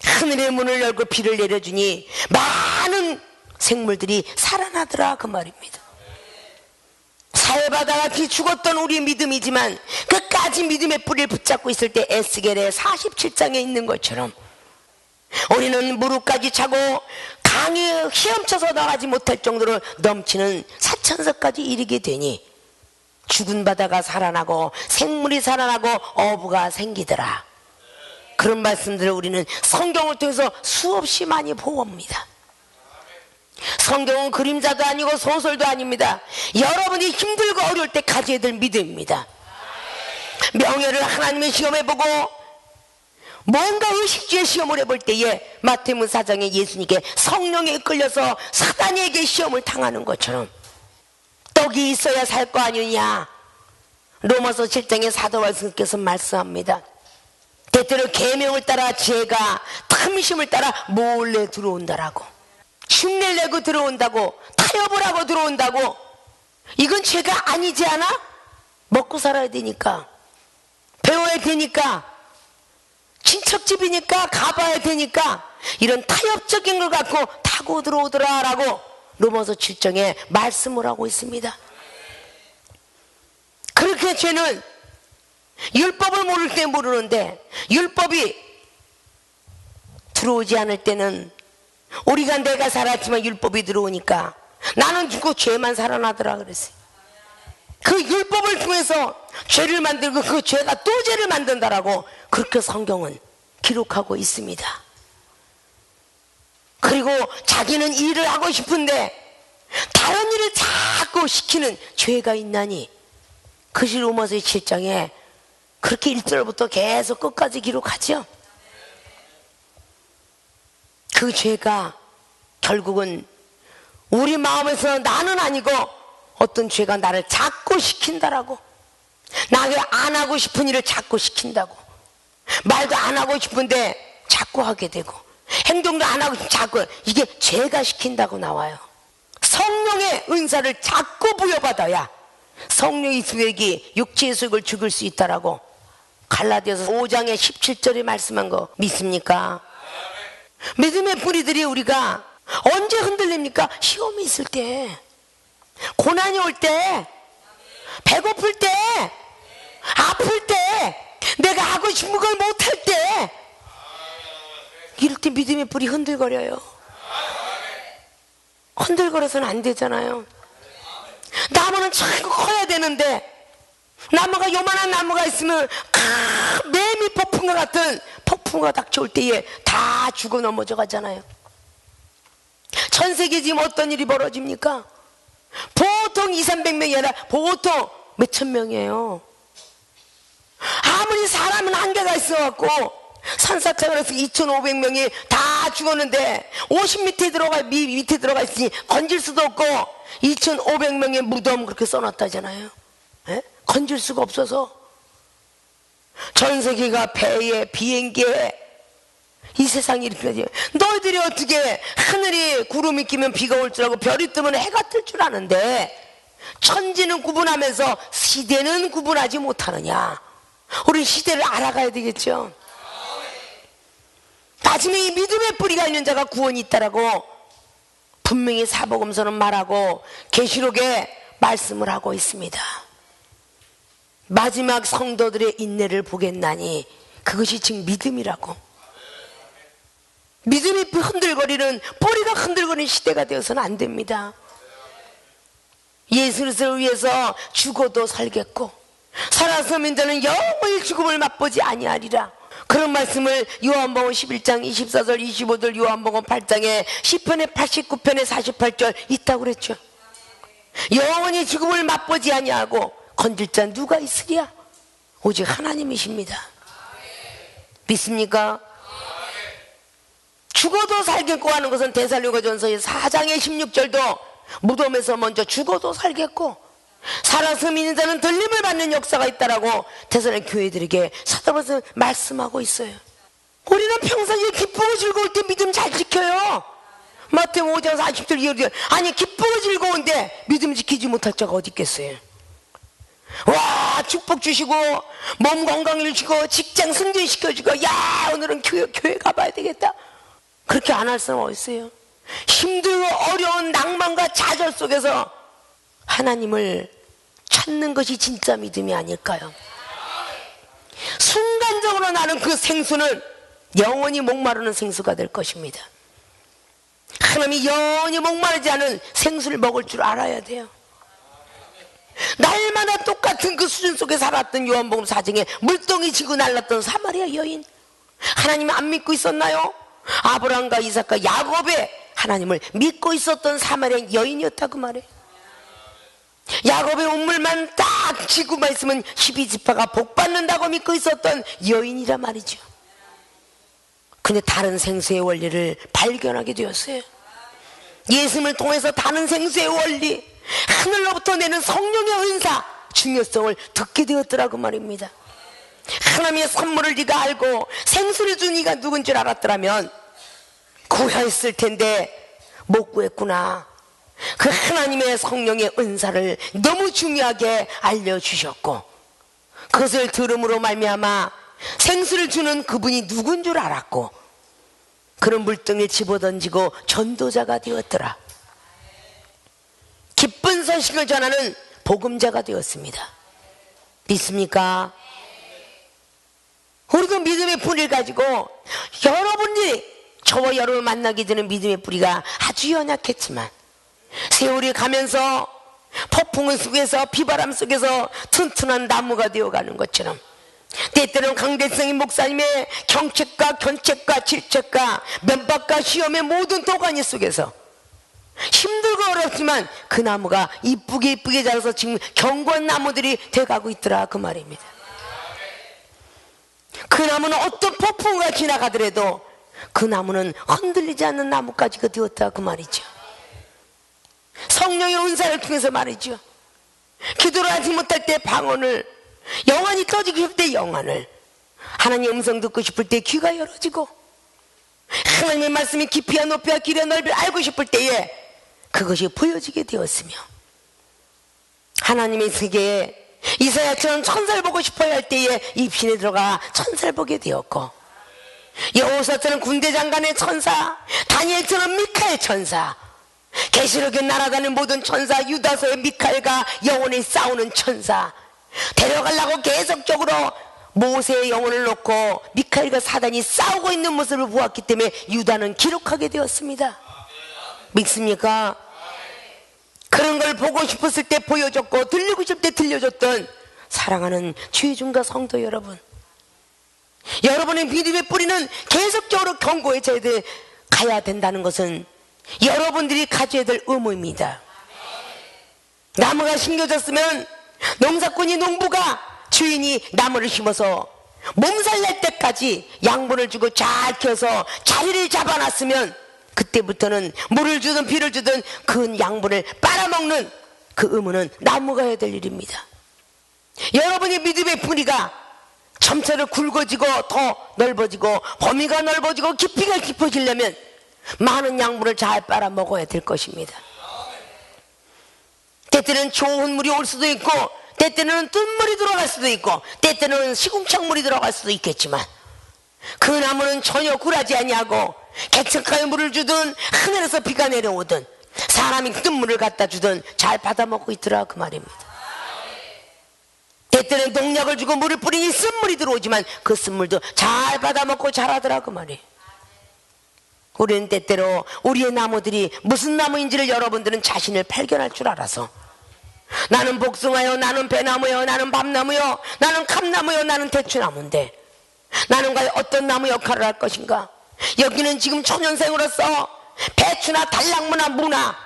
하늘의 문을 열고 비를 내려주니 많은 생물들이 살아나더라 그 말입니다. 사해바다같이 죽었던 우리의 믿음이지만 끝까지 믿음의 뿌리를 붙잡고 있을 때 에스겔의 47장에 있는 것처럼 우리는 무릎까지 차고 강에 헤엄쳐서 나가지 못할 정도로 넘치는 사천석까지 이르게 되니 죽은 바다가 살아나고 생물이 살아나고 어부가 생기더라. 그런 말씀들을 우리는 성경을 통해서 수없이 많이 보옵니다. 성경은 그림자도 아니고 소설도 아닙니다. 여러분이 힘들고 어려울 때 가져야 될 믿음입니다. 명예를 하나님의 시험해 보고 뭔가 의식주의 시험을 해볼 때에 마태복음 4장에 예수님께 성령에 이끌려서 사단에게 시험을 당하는 것처럼 떡이 있어야 살 거 아니냐. 로마서 7장에 사도 바울께서 말씀합니다. 때때로 계명을 따라 죄가 탐심을 따라 몰래 들어온다라고. 흉내를 내고 들어온다고, 타협을 하고 들어온다고. 이건 죄가 아니지 않아? 먹고 살아야 되니까, 배워야 되니까, 친척집이니까 가봐야 되니까 이런 타협적인 걸 갖고 타고 들어오더라 라고 로마서 7장에 말씀을 하고 있습니다. 그렇게 죄는 율법을 모를 때 모르는데 율법이 들어오지 않을 때는 우리가 내가 살았지만 율법이 들어오니까 나는 죽고 죄만 살아나더라 그랬어요. 그 율법을 통해서 죄를 만들고 그 죄가 또 죄를 만든다라고 그렇게 성경은 기록하고 있습니다. 그리고 자기는 일을 하고 싶은데 다른 일을 자꾸 시키는 죄가 있나니 그것이 로마서 7장에 그렇게 1절부터 계속 끝까지 기록하죠. 그 죄가 결국은 우리 마음에서 나는 아니고 어떤 죄가 나를 자꾸 시킨다라고. 나가 안 하고 싶은 일을 자꾸 시킨다고. 말도 안 하고 싶은데 자꾸 하게 되고 행동도 안 하고 자꾸, 이게 죄가 시킨다고 나와요. 성령의 은사를 자꾸 부여받아야 성령의 수액이 육체의 수액을 죽일 수 있다라고 갈라디아서 5장의 17절에 말씀한 거 믿습니까? 믿음의 뿌리들이 우리가 언제 흔들립니까? 시험이 있을 때, 고난이 올 때, 배고플 때, 아플 때, 내가 하고 싶은 걸 못할 때, 이럴 때 믿음의 뿌리 흔들거려요. 흔들거려서는 안 되잖아요. 나무는 자꾸 커야 되는데, 나무가 요만한 나무가 있으면 매미 폭풍과 같은 폭풍과 닥쳐올 때에 다 죽어 넘어져 가잖아요. 전 세계에 지금 어떤 일이 벌어집니까? 보통 200~300명이 아니라 보통 몇천 명이에요. 아무리 사람은 한계가 있어갖고 산사창을 해서 2,500명이 다 죽었는데 50m 밑에 들어가 있으니 건질 수도 없고 2,500명의 무덤 그렇게 써놨다잖아요. 에? 건질 수가 없어서 전 세계가 배에 비행기에 이 세상이 이렇게 되지. 너희들이 어떻게 하늘이 구름이 끼면 비가 올 줄 알고 별이 뜨면 해가 뜰 줄 아는데 천지는 구분하면서 시대는 구분하지 못하느냐. 우리 시대를 알아가야 되겠죠. 마지막에 이 믿음의 뿌리가 있는 자가 구원이 있다라고 분명히 사복음서는 말하고 계시록에 말씀을 하고 있습니다. 마지막 성도들의 인내를 보겠나니 그것이 즉 믿음이라고. 믿음이 흔들거리는, 뿌리가 흔들거리는 시대가 되어서는 안 됩니다. 예수를 위해서 죽어도 살겠고 살아서 민자는 영원히 죽음을 맛보지 아니하리라. 그런 말씀을 요한복음 11장 24절 25절, 요한복음 8장에 시편의 89편의 48절 있다고 그랬죠. 영원히 죽음을 맛보지 아니하고 건질 자 누가 있으랴? 오직 하나님이십니다. 믿습니까? 죽어도 살겠고 하는 것은 데살로니가전서의 4장의 16절도 무덤에서 먼저 죽어도 살겠고 살아서 믿는 자는 들림을 받는 역사가 있다라고 데살로니가 교회들에게 사도 바울은 말씀하고 있어요. 우리는 평상시에 기쁘고 즐거울 때 믿음 잘 지켜요. 마태복음 5장 40절 이하로. 아니 기쁘고 즐거운데 믿음 지키지 못할 자가 어디 있겠어요. 와 축복 주시고 몸 건강을 주시고 직장 승진시켜주고 야 오늘은 교회 가봐야 되겠다. 그렇게 안 할 사람 어디 있어요. 힘들고 어려운 낭만과 좌절 속에서 하나님을 찾는 것이 진짜 믿음이 아닐까요? 순간적으로 나는 그 생수는 영원히 목마르는 생수가 될 것입니다. 하나님이 영원히 목마르지 않은 생수를 먹을 줄 알아야 돼요. 날마다 똑같은 그 수준 속에 살았던 요한복음 4장에 물동이 지고 날랐던 사마리아 여인, 하나님 안 믿고 있었나요? 아브라함과 이삭과 야곱의 하나님을 믿고 있었던 사마리아 여인이었다고 말해. 야곱의 우물만 딱 지고만 있으면 12지파가 복받는다고 믿고 있었던 여인이라 말이죠. 근데 다른 생수의 원리를 발견하게 되었어요. 예수님을 통해서 다른 생수의 원리, 하늘로부터 내는 성령의 은사 중요성을 듣게 되었더라고 말입니다. 하나님의 선물을 네가 알고 생수를 준 네가 누군 줄 알았더라면 구했을 텐데 못 구했구나. 그 하나님의 성령의 은사를 너무 중요하게 알려주셨고 그것을 들음으로 말미암아 생수를 주는 그분이 누군 줄 알았고 그런 물등을 집어던지고 전도자가 되었더라. 기쁜 소식을 전하는 복음자가 되었습니다. 믿습니까? 우리도 믿음의 뿌리를 가지고 여러분이 저와 여러분을 만나게 되는 믿음의 뿌리가 아주 연약했지만 세월이 가면서 폭풍 속에서 비바람 속에서 튼튼한 나무가 되어가는 것처럼 때때로는 강대성인 목사님의 경책과 견책과 질책과 면박과 시험의 모든 도가니 속에서 힘들고 어렵지만 그 나무가 이쁘게 자라서 지금 견고한 나무들이 돼가고 있더라 그 말입니다. 그 나무는 어떤 폭풍우가 지나가더라도 그 나무는 흔들리지 않는 나무까지가 되었다 그 말이죠. 성령의 은사를 통해서 말이죠. 기도를 하지 못할 때 방언을, 영안이 떠지고 싶을 때 영안을, 하나님의 음성 듣고 싶을 때 귀가 열어지고 하나님의 말씀이 깊이와 높이와 길이와 넓이를 알고 싶을 때에 그것이 보여지게 되었으며 하나님의 세계에 이사야처럼 천사를 보고 싶어야 할 때에 입신에 들어가 천사를 보게 되었고, 여호사처럼 군대 장관의 천사, 다니엘처럼 미카엘 천사, 계시록에 날아가는 모든 천사, 유다서의 미카엘과 영혼이 싸우는 천사, 데려가려고 계속적으로 모세의 영혼을 놓고 미카엘과 사단이 싸우고 있는 모습을 보았기 때문에 유다는 기록하게 되었습니다. 믿습니까? 그런 걸 보고 싶었을 때 보여줬고 들리고 싶을 때 들려줬던 사랑하는 주의중과 성도 여러분, 여러분의 믿음의 뿌리는 계속적으로 견고해 가야 된다는 것은 여러분들이 가져야 될 의무입니다. 나무가 심겨졌으면 농사꾼이, 농부가, 주인이 나무를 심어서 몸살 날 때까지 양분을 주고 잘 키워서 자리를 잡아놨으면 그때부터는 물을 주든 비를 주든 그 양분을 빨아먹는 그 의무는 나무가 해야 될 일입니다. 여러분의 믿음의 뿌리가 점차로 굵어지고 더 넓어지고 범위가 넓어지고 깊이가 깊어지려면 많은 양분을 잘 빨아먹어야 될 것입니다. 때때는 좋은 물이 올 수도 있고, 때때는 뜬물이 들어갈 수도 있고, 때때는 시궁창물이 들어갈 수도 있겠지만, 그 나무는 전혀 굴하지 아니하고 개척하여 물을 주든 하늘에서 비가 내려오든 사람이 뜬물을 갖다 주든 잘 받아먹고 있더라, 그 말입니다. 때때는 농약을 주고 물을 뿌리니 쓴물이 들어오지만 그 쓴물도 잘 받아먹고 자라더라, 그 말이에요. 우리는 때때로 우리의 나무들이 무슨 나무인지를 여러분들은 자신을 발견할 줄 알아서, 나는 복숭아요, 나는 배나무요, 나는 밤나무요, 나는 감나무요, 나는 대추나무인데 나는 과연 어떤 나무 역할을 할 것인가? 여기는 지금 초년생으로서 배추나 달랑무나 무나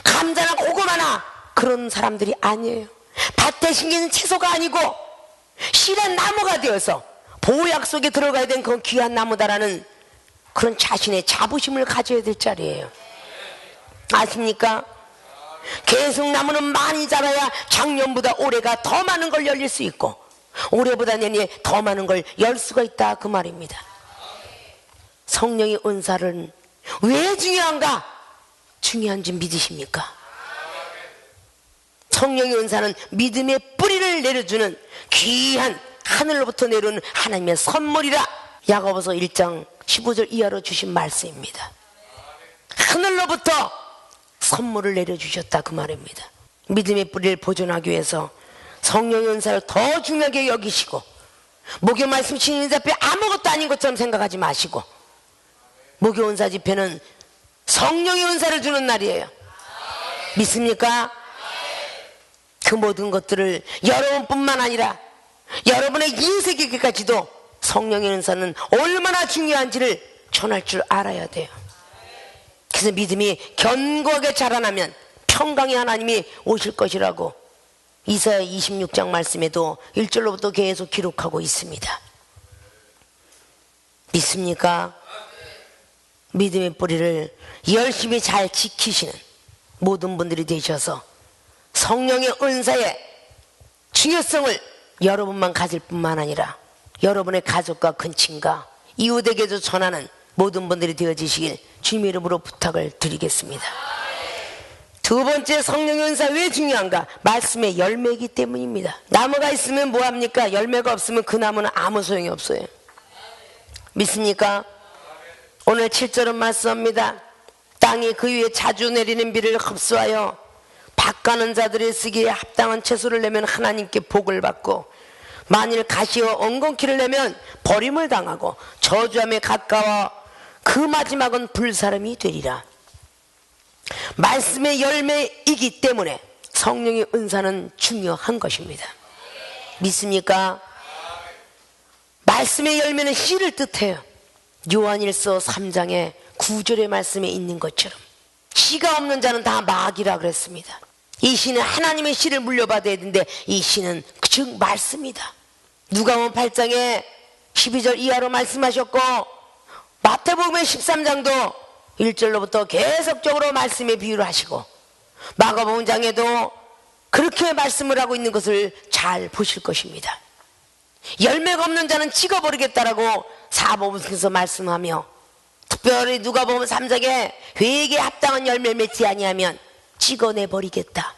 감자나 고구마나 그런 사람들이 아니에요. 밭에 심기는 채소가 아니고 실한 나무가 되어서 보약 속에 들어가야 되는 그 귀한 나무다라는 그런 자신의 자부심을 가져야 될 자리예요. 아십니까? 계속 나무는 많이 자라야 작년보다 올해가 더 많은 걸 열릴 수 있고 올해보다 내년에 더 많은 걸 열 수가 있다, 그 말입니다. 성령의 은사는 왜 중요한가? 중요한지 믿으십니까? 성령의 은사는 믿음의 뿌리를 내려주는 귀한 하늘로부터 내려오는 하나님의 선물이라 야고보서 1장 15절 이하로 주신 말씀입니다. 하늘로부터 선물을 내려주셨다, 그 말입니다. 믿음의 뿌리를 보존하기 위해서 성령의 은사를 더 중요하게 여기시고, 목요 말씀 신인 집회 아무것도 아닌 것처럼 생각하지 마시고, 목요 은사 집회는 성령의 은사를 주는 날이에요. 믿습니까? 그 모든 것들을 여러분뿐만 아니라 여러분의 인생에게까지도 성령의 은사는 얼마나 중요한지를 전할 줄 알아야 돼요. 그래서 믿음이 견고하게 자라나면 평강의 하나님이 오실 것이라고 이사야 26장 말씀에도 1절로부터 계속 기록하고 있습니다. 믿습니까? 믿음의 뿌리를 열심히 잘 지키시는 모든 분들이 되셔서 성령의 은사의 중요성을 여러분만 가질 뿐만 아니라 여러분의 가족과 근친과 이웃에게도 전하는 모든 분들이 되어지시길 주님의 이름으로 부탁을 드리겠습니다. 두 번째, 성령의 은사 왜 중요한가? 말씀의 열매이기 때문입니다. 나무가 있으면 뭐합니까? 열매가 없으면 그 나무는 아무 소용이 없어요. 믿습니까? 오늘 7절은 말씀합니다. 땅이 그 위에 자주 내리는 비를 흡수하여 밭가는 자들의 쓰기에 합당한 채소를 내면 하나님께 복을 받고, 만일 가시와 엉겅퀴를 내면 버림을 당하고 저주함에 가까워 그 마지막은 불사름이 되리라. 말씀의 열매이기 때문에 성령의 은사는 중요한 것입니다. 믿습니까? 말씀의 열매는 씨를 뜻해요. 요한일서 3장의 9절의 말씀에 있는 것처럼 씨가 없는 자는 다 마귀라 그랬습니다. 이 씨는 하나님의 씨를 물려받아야 되는데 이 씨는 즉 말씀이다. 누가복음 8장에 12절 이하로 말씀하셨고, 마태복음의 13장도 1절로부터 계속적으로 말씀의 비유를 하시고, 마가복음 장에도 그렇게 말씀을 하고 있는 것을 잘 보실 것입니다. 열매가 없는 자는 찍어버리겠다라고 사복음서에서 말씀하며, 특별히 누가복음 3장에 회개에 합당한 열매를 맺지 아니하면 찍어내버리겠다.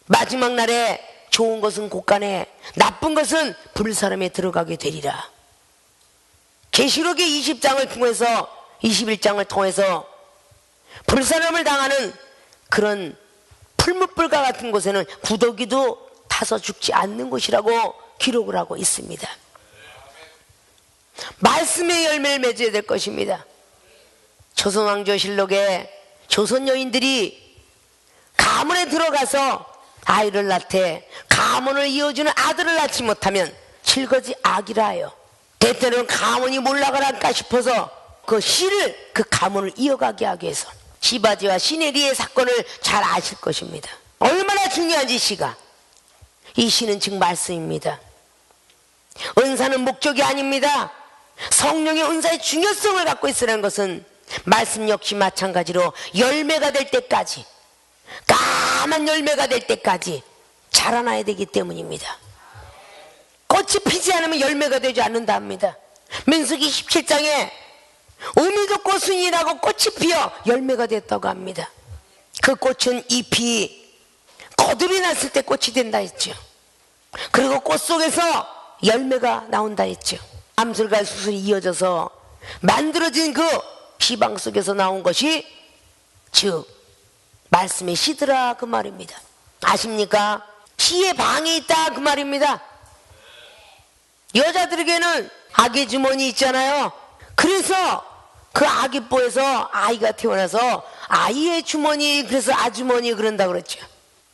마지막 날에 좋은 것은 곳간에 나쁜 것은 불사람에 들어가게 되리라. 계시록의 20장을 통해서 21장을 통해서 불사람을 당하는 그런 풀무불과 같은 곳에는 구더기도 타서 죽지 않는 곳이라고 기록을 하고 있습니다. 말씀의 열매를 맺어야 될 것입니다. 조선왕조실록에 조선 여인들이 가문에 들어가서 아이를 낳되 가문을 이어주는 아들을 낳지 못하면 실거지 악이라 하여 때때로는 가문이 몰락할까 싶어서 그 씨를 그 가문을 이어가게 하기 위해서 시바지와 시네리의 사건을 잘 아실 것입니다. 얼마나 중요한지 씨가. 이 씨는 즉 말씀입니다. 은사는 목적이 아닙니다. 성령의 은사의 중요성을 갖고 있으라는 것은 말씀 역시 마찬가지로 열매가 될 때까지, 까만 열매가 될 때까지 자라나야 되기 때문입니다. 꽃이 피지 않으면 열매가 되지 않는다 합니다. 민수기 17장에 어미도 꽃순이라고 꽃이 피어 열매가 됐다고 합니다. 그 꽃은 잎이 거듭이 났을 때 꽃이 된다 했죠. 그리고 꽃 속에서 열매가 나온다 했죠. 암술과 수술이 이어져서 만들어진 그 시방 속에서 나온 것이 즉 말씀의 씨더라 그 말입니다. 아십니까? 씨에 방이 있다 그 말입니다. 여자들에게는 아기 주머니 있잖아요. 그래서 그 아기뽀에서 아이가 태어나서 아이의 주머니, 그래서 아주머니 그런다 그랬죠.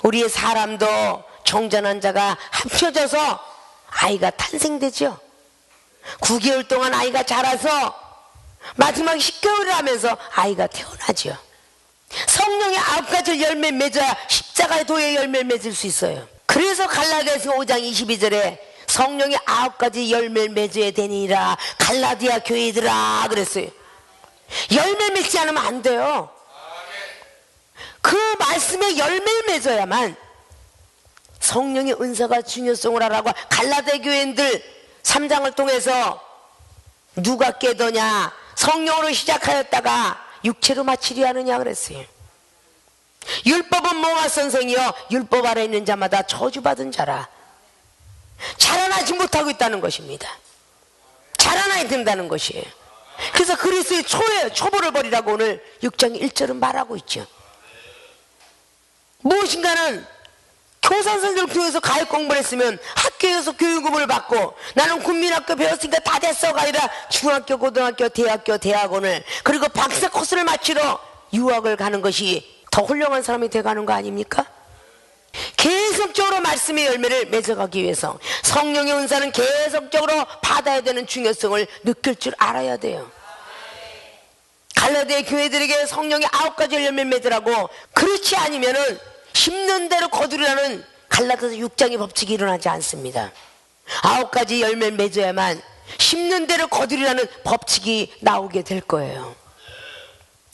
우리의 사람도 정전한 자가 합쳐져서 아이가 탄생되죠. 9개월 동안 아이가 자라서 마지막 10개월을 하면서 아이가 태어나죠. 성령의 9가지 열매 맺어야 십자가의 도의 열매를 맺을 수 있어요. 그래서 갈라디아서 5장 22절에 성령의 9가지 열매를 맺어야 되니라 갈라디아 교회들아 그랬어요. 열매 맺지 않으면 안 돼요. 그 말씀의 열매를 맺어야만 성령의 은사가 중요성을 알아고 갈라디아 교회인들 3장을 통해서 누가 깨더냐 성령으로 시작하였다가 육체로 마치려 하느냐 그랬어요. 율법은 몽하 선생이여 율법 아래 있는 자마다 저주받은 자라. 자라나지 못하고 있다는 것입니다. 자라나야 된다는 것이에요. 그래서 그리스도의 초보를 버리라고 오늘 6장 1절은 말하고 있죠. 무엇인가는 교사 선생님을 통해서 가입 공부를 했으면 학교에서 교육을 받고 나는 국민학교 배웠으니까 다 됐어가 아니라 중학교, 고등학교, 대학교, 대학원을 그리고 박사 코스를 마치러 유학을 가는 것이 더 훌륭한 사람이 돼가는 거 아닙니까? 계속적으로 말씀의 열매를 맺어가기 위해서 성령의 은사는 계속적으로 받아야 되는 중요성을 느낄 줄 알아야 돼요. 갈라디아 교회들에게 성령의 9가지 열매를 맺으라고 그렇지 않으면은 심는 대로 거두려는 갈라디아서 6장의 법칙이 일어나지 않습니다. 9가지 열매를 맺어야만 심는 대로 거두리라는 법칙이 나오게 될 거예요.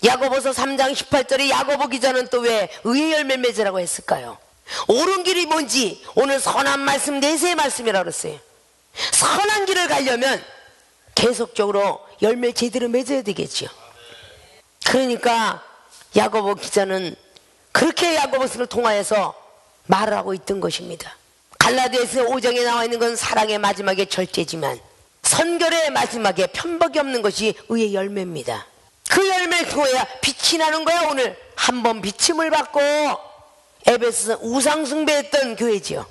야고보서 3장 18절에 야고보 기자는 또 왜 의의 열매를 맺으라고 했을까요? 옳은 길이 뭔지 오늘 선한 말씀 내세의 말씀이라고 그랬어요. 선한 길을 가려면 계속적으로 열매를 제대로 맺어야 되겠죠. 그러니까 야고보 기자는 그렇게 야고보서를 통하여서 말을 하고 있던 것입니다. 갈라디아서 5장에 나와 있는 건 사랑의 마지막에 절제지만 선결의 마지막에 편복이 없는 것이 의의 열매입니다. 그 열매를 통해야 빛이 나는 거야. 오늘 한번 비침을 받고 에베소서 우상숭배했던 교회지요.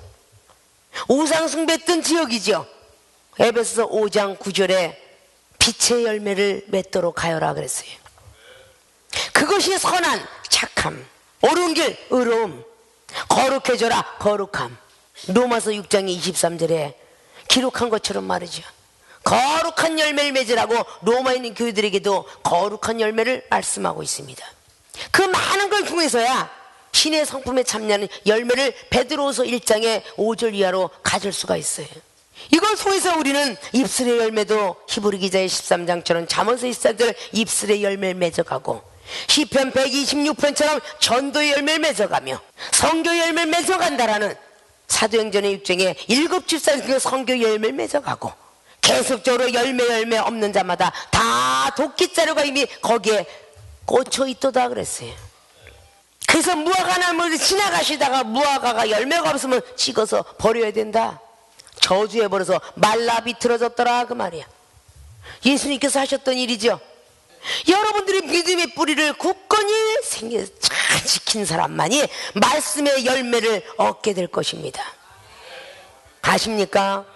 우상숭배했던 지역이죠. 에베소서 5장 9절에 빛의 열매를 맺도록 하여라 그랬어요. 그것이 선한 착함, 옳은 길 의로움, 거룩해져라 거룩함. 로마서 6장 23절에 기록한 것처럼 말이죠. 거룩한 열매를 맺으라고 로마에 있는 교회들에게도 거룩한 열매를 말씀하고 있습니다. 그 많은 걸 통해서야 신의 성품에 참여하는 열매를 베드로후서 1장의 5절 이하로 가질 수가 있어요. 이걸 통해서 우리는 입술의 열매도 히브리 기자의 13장처럼 잠언서 14절 입술의 열매를 맺어가고 시편 126편처럼 전도의 열매를 맺어가며 성교의 열매를 맺어간다라는 사도행전의 6장에 7집사 그 성교의 열매를 맺어가고 계속적으로 열매 없는 자마다 다 도끼자루가 이미 거기에 꽂혀 있도다 그랬어요. 그래서 무화과 나무를 지나가시다가 무화과가 열매가 없으면 찍어서 버려야 된다. 저주해 버려서 말라 비틀어졌더라 그 말이야. 예수님께서 하셨던 일이죠. 여러분들이 믿음의 뿌리를 굳건히 잘 지킨 사람만이 말씀의 열매를 얻게 될 것입니다. 아십니까?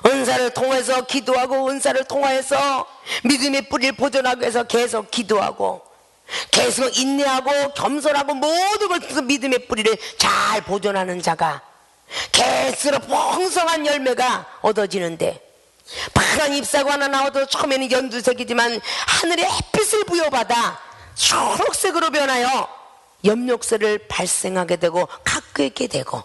은사를 통해서 기도하고 은사를 통해서 믿음의 뿌리를 보존하기 위해서 계속 기도하고 계속 인내하고 겸손하고 모든 것에서 믿음의 뿌리를 잘 보존하는 자가 계속 풍성한 열매가 얻어지는데, 파란 잎사과 하나 나와도 처음에는 연두색이지만 하늘의 햇빛을 부여받아 초록색으로 변하여 엽록소를 발생하게 되고 갖고 있게 되고,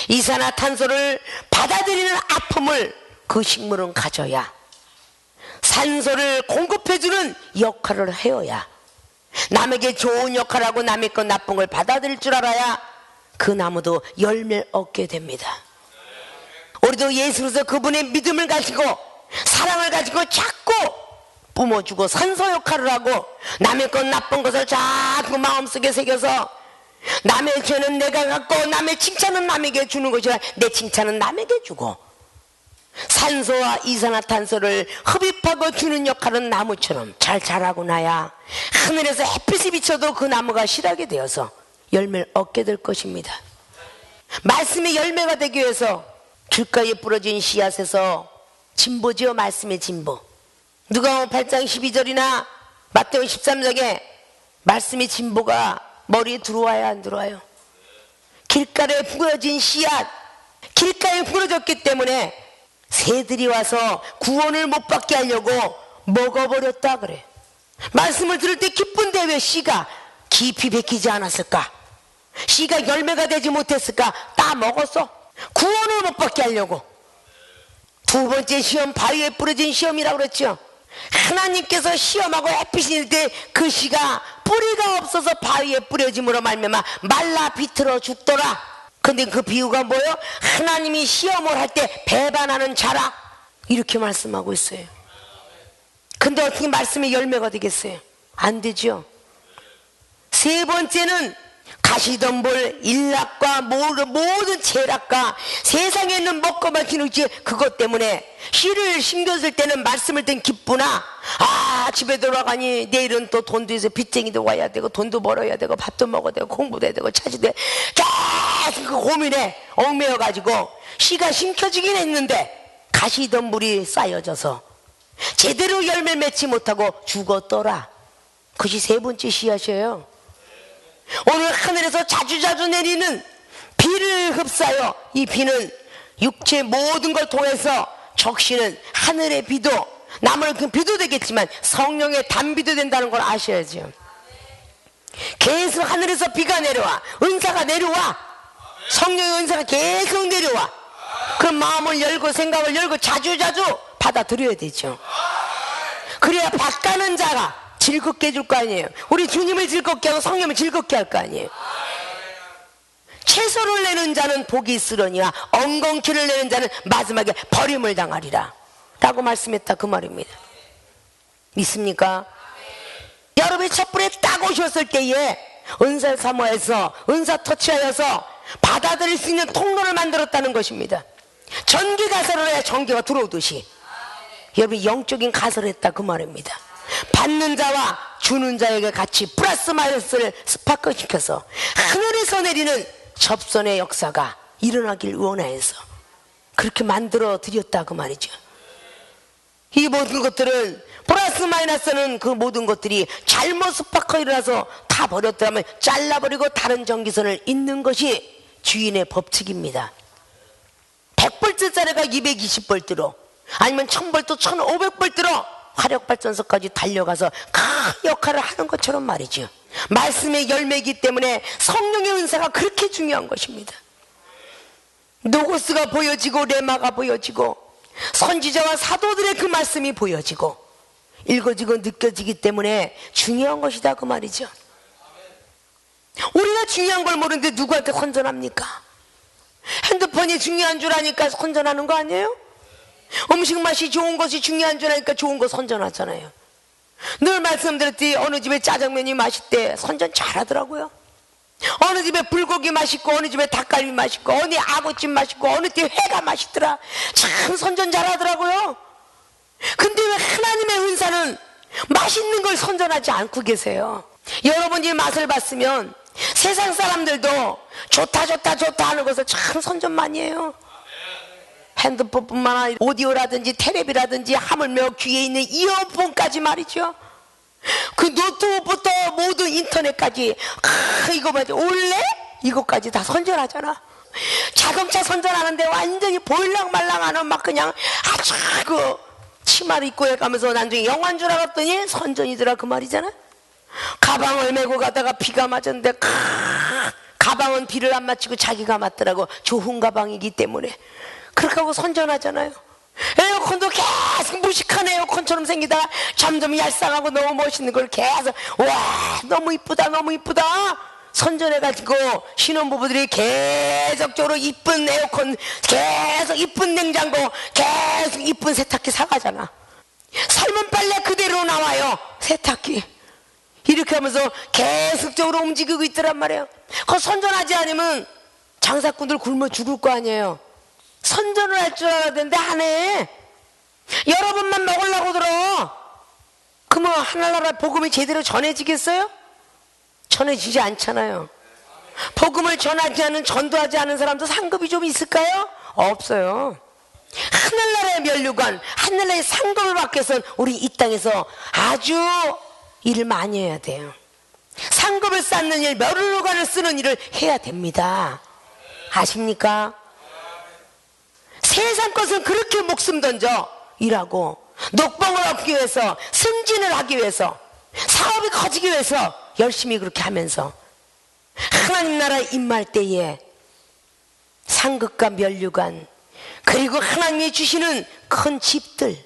이산화탄소를 받아들이는 아픔을 그 식물은 가져야 산소를 공급해주는 역할을 해야, 남에게 좋은 역할하고 남의 것 나쁜 걸 받아들일 줄 알아야 그 나무도 열매를 얻게 됩니다. 우리도 예수로서 그분의 믿음을 가지고 사랑을 가지고 자꾸 뿜어주고 산소 역할을 하고 남의 것 나쁜 것을 자꾸 마음속에 새겨서 남의 죄는 내가 갖고 남의 칭찬은 남에게 주는 것이라 내 칭찬은 남에게 주고 산소와 이산화탄소를 흡입하고 주는 역할은 나무처럼 잘 자라고 나야 하늘에서 햇빛이 비쳐도 그 나무가 실하게 되어서 열매를 얻게 될 것입니다. 말씀의 열매가 되기 위해서 길가에 부러진 씨앗에서 진보지요. 말씀의 진보. 누가복음 8장 12절이나 마태복음 13장에 말씀의 진보가 머리에 들어와야 안 들어와요? 길가에 부러진 씨앗, 길가에 부러졌기 때문에 새들이 와서 구원을 못 받게 하려고 먹어버렸다 그래. 말씀을 들을 때 기쁜데 왜 씨가 깊이 베끼지 않았을까? 씨가 열매가 되지 못했을까? 다 먹었어. 구원을 못 받게 하려고. 두 번째 시험, 바위에 부러진 시험이라고 그랬죠. 하나님께서 시험하고 햇빛이 일 때 그 씨가 뿌리가 없어서 바위에 뿌려짐으로 말미암아 말라 비틀어 죽더라. 근데 그 비유가 뭐예요? 하나님이 시험을 할 때 배반하는 자라, 이렇게 말씀하고 있어요. 근데 어떻게 말씀의 열매가 되겠어요? 안 되죠. 세 번째는 가시덤불, 일락과 모든 재락과 세상에 있는 먹고 마시는 그것 때문에 씨를 심겼을 때는 말씀을 땐 기쁘나, 집에 돌아가니 내일은 또 돈도 있어 빚쟁이도 와야 되고 돈도 벌어야 되고 밥도 먹어야 되고 공부도 해야 되고 차지도 해. 계속 그 고민에 얽매여 가지고 씨가 심겨지긴 했는데 가시덤불이 쌓여져서 제대로 열매 맺지 못하고 죽었더라. 그것이 세 번째 씨앗이에요. 오늘 하늘에서 자주자주 내리는 비를 흡사하여 이 비는 육체 모든 걸 통해서 적시는 하늘의 비도, 나무는 그 비도 되겠지만 성령의 단비도 된다는 걸 아셔야죠. 계속 하늘에서 비가 내려와, 은사가 내려와, 성령의 은사가 계속 내려와. 그럼 마음을 열고 생각을 열고 자주자주 받아들여야 되죠. 그래야 받가는 자가 즐겁게 해줄 거 아니에요. 우리 주님을 즐겁게 하고 성령을 즐겁게 할 거 아니에요. 채소를 내는 자는 복이 있으려니와 엉겅퀴를 내는 자는 마지막에 버림을 당하리라 라고 말씀했다 그 말입니다. 믿습니까? 여러분이 촛불에 딱 오셨을 때에 은사 사모해서 은사 터치하여서 받아들일 수 있는 통로를 만들었다는 것입니다. 전기 가설을 해야 전기가 들어오듯이 여러분이 영적인 가설을 했다 그 말입니다. 받는 자와 주는 자에게 같이 플러스 마이너스를 스파크 시켜서 하늘에서 내리는 접선의 역사가 일어나길 원하여서 그렇게 만들어 드렸다 그 말이죠. 이 모든 것들은 플러스 마이너스는 그 모든 것들이 잘못 스파크 일어나서 다 버렸다면 잘라버리고 다른 전기선을 잇는 것이 주인의 법칙입니다. 100볼트짜리가 220볼트로 아니면 1000볼트 1500볼트로 화력발전소까지 달려가서 그 역할을 하는 것처럼 말이죠. 말씀의 열매이기 때문에 성령의 은사가 그렇게 중요한 것입니다. 노고스가 보여지고 레마가 보여지고 선지자와 사도들의 그 말씀이 보여지고 읽어지고 느껴지기 때문에 중요한 것이다 그 말이죠. 우리가 중요한 걸 모르는데 누구한테 선전합니까? 핸드폰이 중요한 줄 아니까 선전하는 거 아니에요? 음식 맛이 좋은 것이 중요한 줄 아니까 좋은 거 선전하잖아요. 늘 말씀드렸듯이 어느 집에 짜장면이 맛있대 선전 잘하더라고요. 어느 집에 불고기 맛있고 어느 집에 닭갈비 맛있고 어느 아구찜 맛있고 어느 때 회가 맛있더라. 참 선전 잘하더라고요. 근데 왜 하나님의 은사는 맛있는 걸 선전하지 않고 계세요? 여러분이 맛을 봤으면 세상 사람들도 좋다 좋다 좋다 하는 것을 참 선전 많이 해요. 핸드폰뿐만 아니라 오디오라든지 텔레비라든지 하물며 귀에 있는 이어폰까지 말이죠. 그 노트북부터 모든 인터넷까지 이거 맞아 올래? 이거까지 다 선전하잖아. 자동차 선전하는데 완전히 보일랑말랑하는 막 그냥 아주 그 치마를 입고 해가면서 나중에 영화인 줄 알았더니 선전이더라 그 말이잖아. 가방을 메고 가다가 비가 맞았는데 가방은 비를 안 맞추고 자기가 맞더라고. 좋은 가방이기 때문에. 그렇게 하고 선전하잖아요. 에어컨도 계속 무식한 에어컨처럼 생기다가 점점 얄쌍하고 너무 멋있는 걸 계속 와 너무 이쁘다 너무 이쁘다 선전해가지고 신혼부부들이 계속적으로 이쁜 에어컨, 계속 이쁜 냉장고, 계속 이쁜 세탁기 사가잖아. 삶은 빨래 그대로 나와요. 세탁기 이렇게 하면서 계속적으로 움직이고 있더란 말이에요. 그거 선전하지 않으면 장사꾼들 굶어 죽을 거 아니에요. 선전을 할 줄 알아야 되는데 안 해. 여러분만 먹으려고 들어. 그러면 하늘나라 복음이 제대로 전해지겠어요? 전해지지 않잖아요. 복음을 전하지 않은, 전도하지 않은 사람도 상급이 좀 있을까요? 없어요. 하늘나라의 면류관, 하늘나라의 상급을 받기 위해서는 우리 이 땅에서 아주 일을 많이 해야 돼요. 상급을 쌓는 일, 면류관을 쓰는 일을 해야 됩니다. 아십니까? 세상 것은 그렇게 목숨 던져 일하고 녹봉을 얻기 위해서, 승진을 하기 위해서, 사업이 커지기 위해서 열심히 그렇게 하면서 하나님 나라에 임할 때에 상급과 면류관, 그리고 하나님이 주시는 큰 집들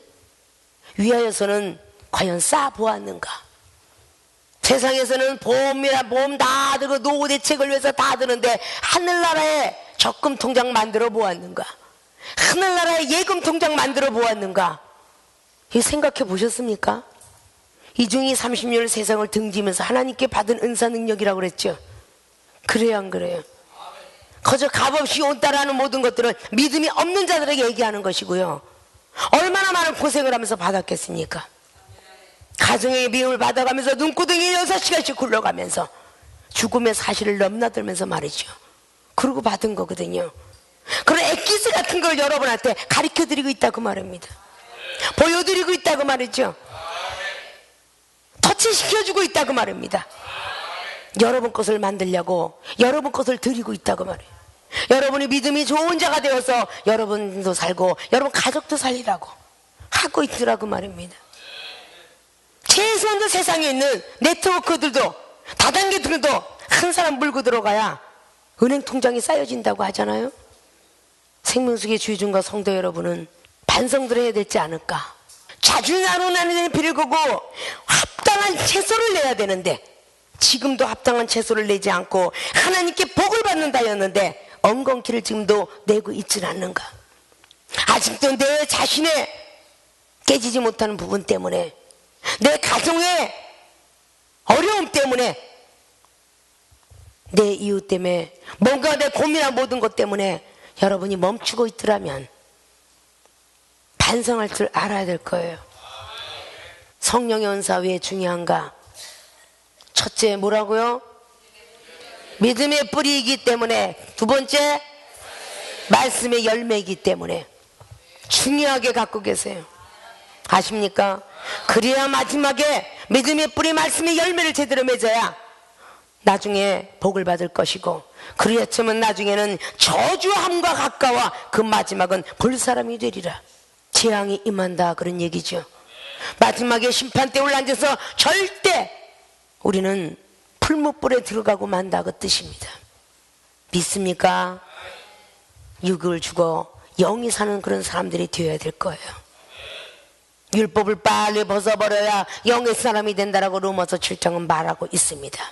위하여서는 과연 쌓아보았는가? 세상에서는 보험이나 보험 다 들고 노후 대책을 위해서 다 드는데 하늘나라에 적금 통장 만들어 보았는가? 하늘나라에 예금 통장 만들어 보았는가? 이거 생각해 보셨습니까? 이중이 30년을 세상을 등지면서 하나님께 받은 은사 능력이라고 그랬죠. 그래요 안 그래요? 거저 값없이 온따라하는 모든 것들은 믿음이 없는 자들에게 얘기하는 것이고요. 얼마나 많은 고생을 하면서 받았겠습니까? 가정의 비용을 받아가면서 눈구덩이 6시간씩 굴러가면서 죽음의 사실을 넘나들면서 말이죠. 그러고 받은 거거든요. 그런 엑기스 같은 걸 여러분한테 가르쳐드리고 있다고 말입니다. 보여드리고 있다고 말이죠. 터치시켜주고 있다고 말입니다. 여러분 것을 만들려고, 여러분 것을 드리고 있다고 말이에요. 여러분이 믿음이 좋은 자가 되어서 여러분도 살고 여러분 가족도 살리라고 하고 있더라고 말입니다. 최소한도 세상에 있는 네트워크들도 다단계들도 한 사람 물고 들어가야 은행 통장이 쌓여진다고 하잖아요. 생명수의 주의중과 성도 여러분은 반성들 해야 되지 않을까? 자주 나누는 비를 거고 합당한 채소를 내야 되는데 지금도 합당한 채소를 내지 않고 하나님께 복을 받는다였는데 엉겅퀴를 지금도 내고 있질 않는가? 아직도 내 자신의 깨지지 못하는 부분 때문에, 내 가정의 어려움 때문에, 내 이유 때문에, 뭔가 내 고민한 모든 것 때문에 여러분이 멈추고 있더라면 반성할 줄 알아야 될 거예요. 성령의 은사 왜 중요한가? 첫째 뭐라고요? 믿음의 뿌리이기 때문에. 두 번째 말씀의 열매이기 때문에 중요하게 갖고 계세요. 아십니까? 그래야 마지막에 믿음의 뿌리 말씀의 열매를 제대로 맺어야 나중에 복을 받을 것이고, 그리하면 나중에는 저주함과 가까워 그 마지막은 볼 사람이 되리라. 재앙이 임한다 그런 얘기죠. 마지막에 심판 때 올라앉아서 절대 우리는 풀무불에 들어가고 만다 그 뜻입니다. 믿습니까? 육을 주고 영이 사는 그런 사람들이 되어야 될 거예요. 율법을 빨리 벗어버려야 영의 사람이 된다라고 로마서 7장은 말하고 있습니다.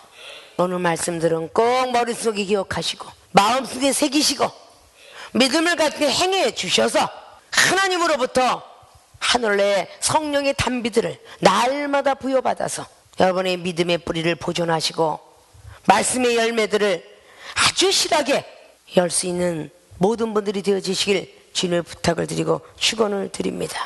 오늘 말씀들은 꼭 머릿속에 기억하시고 마음속에 새기시고 믿음을 갖게 행해 주셔서 하나님으로부터 하늘의 성령의 단비들을 날마다 부여받아서 여러분의 믿음의 뿌리를 보존하시고 말씀의 열매들을 아주 실하게 열 수 있는 모든 분들이 되어지시길 주님의 부탁을 드리고 축원을 드립니다.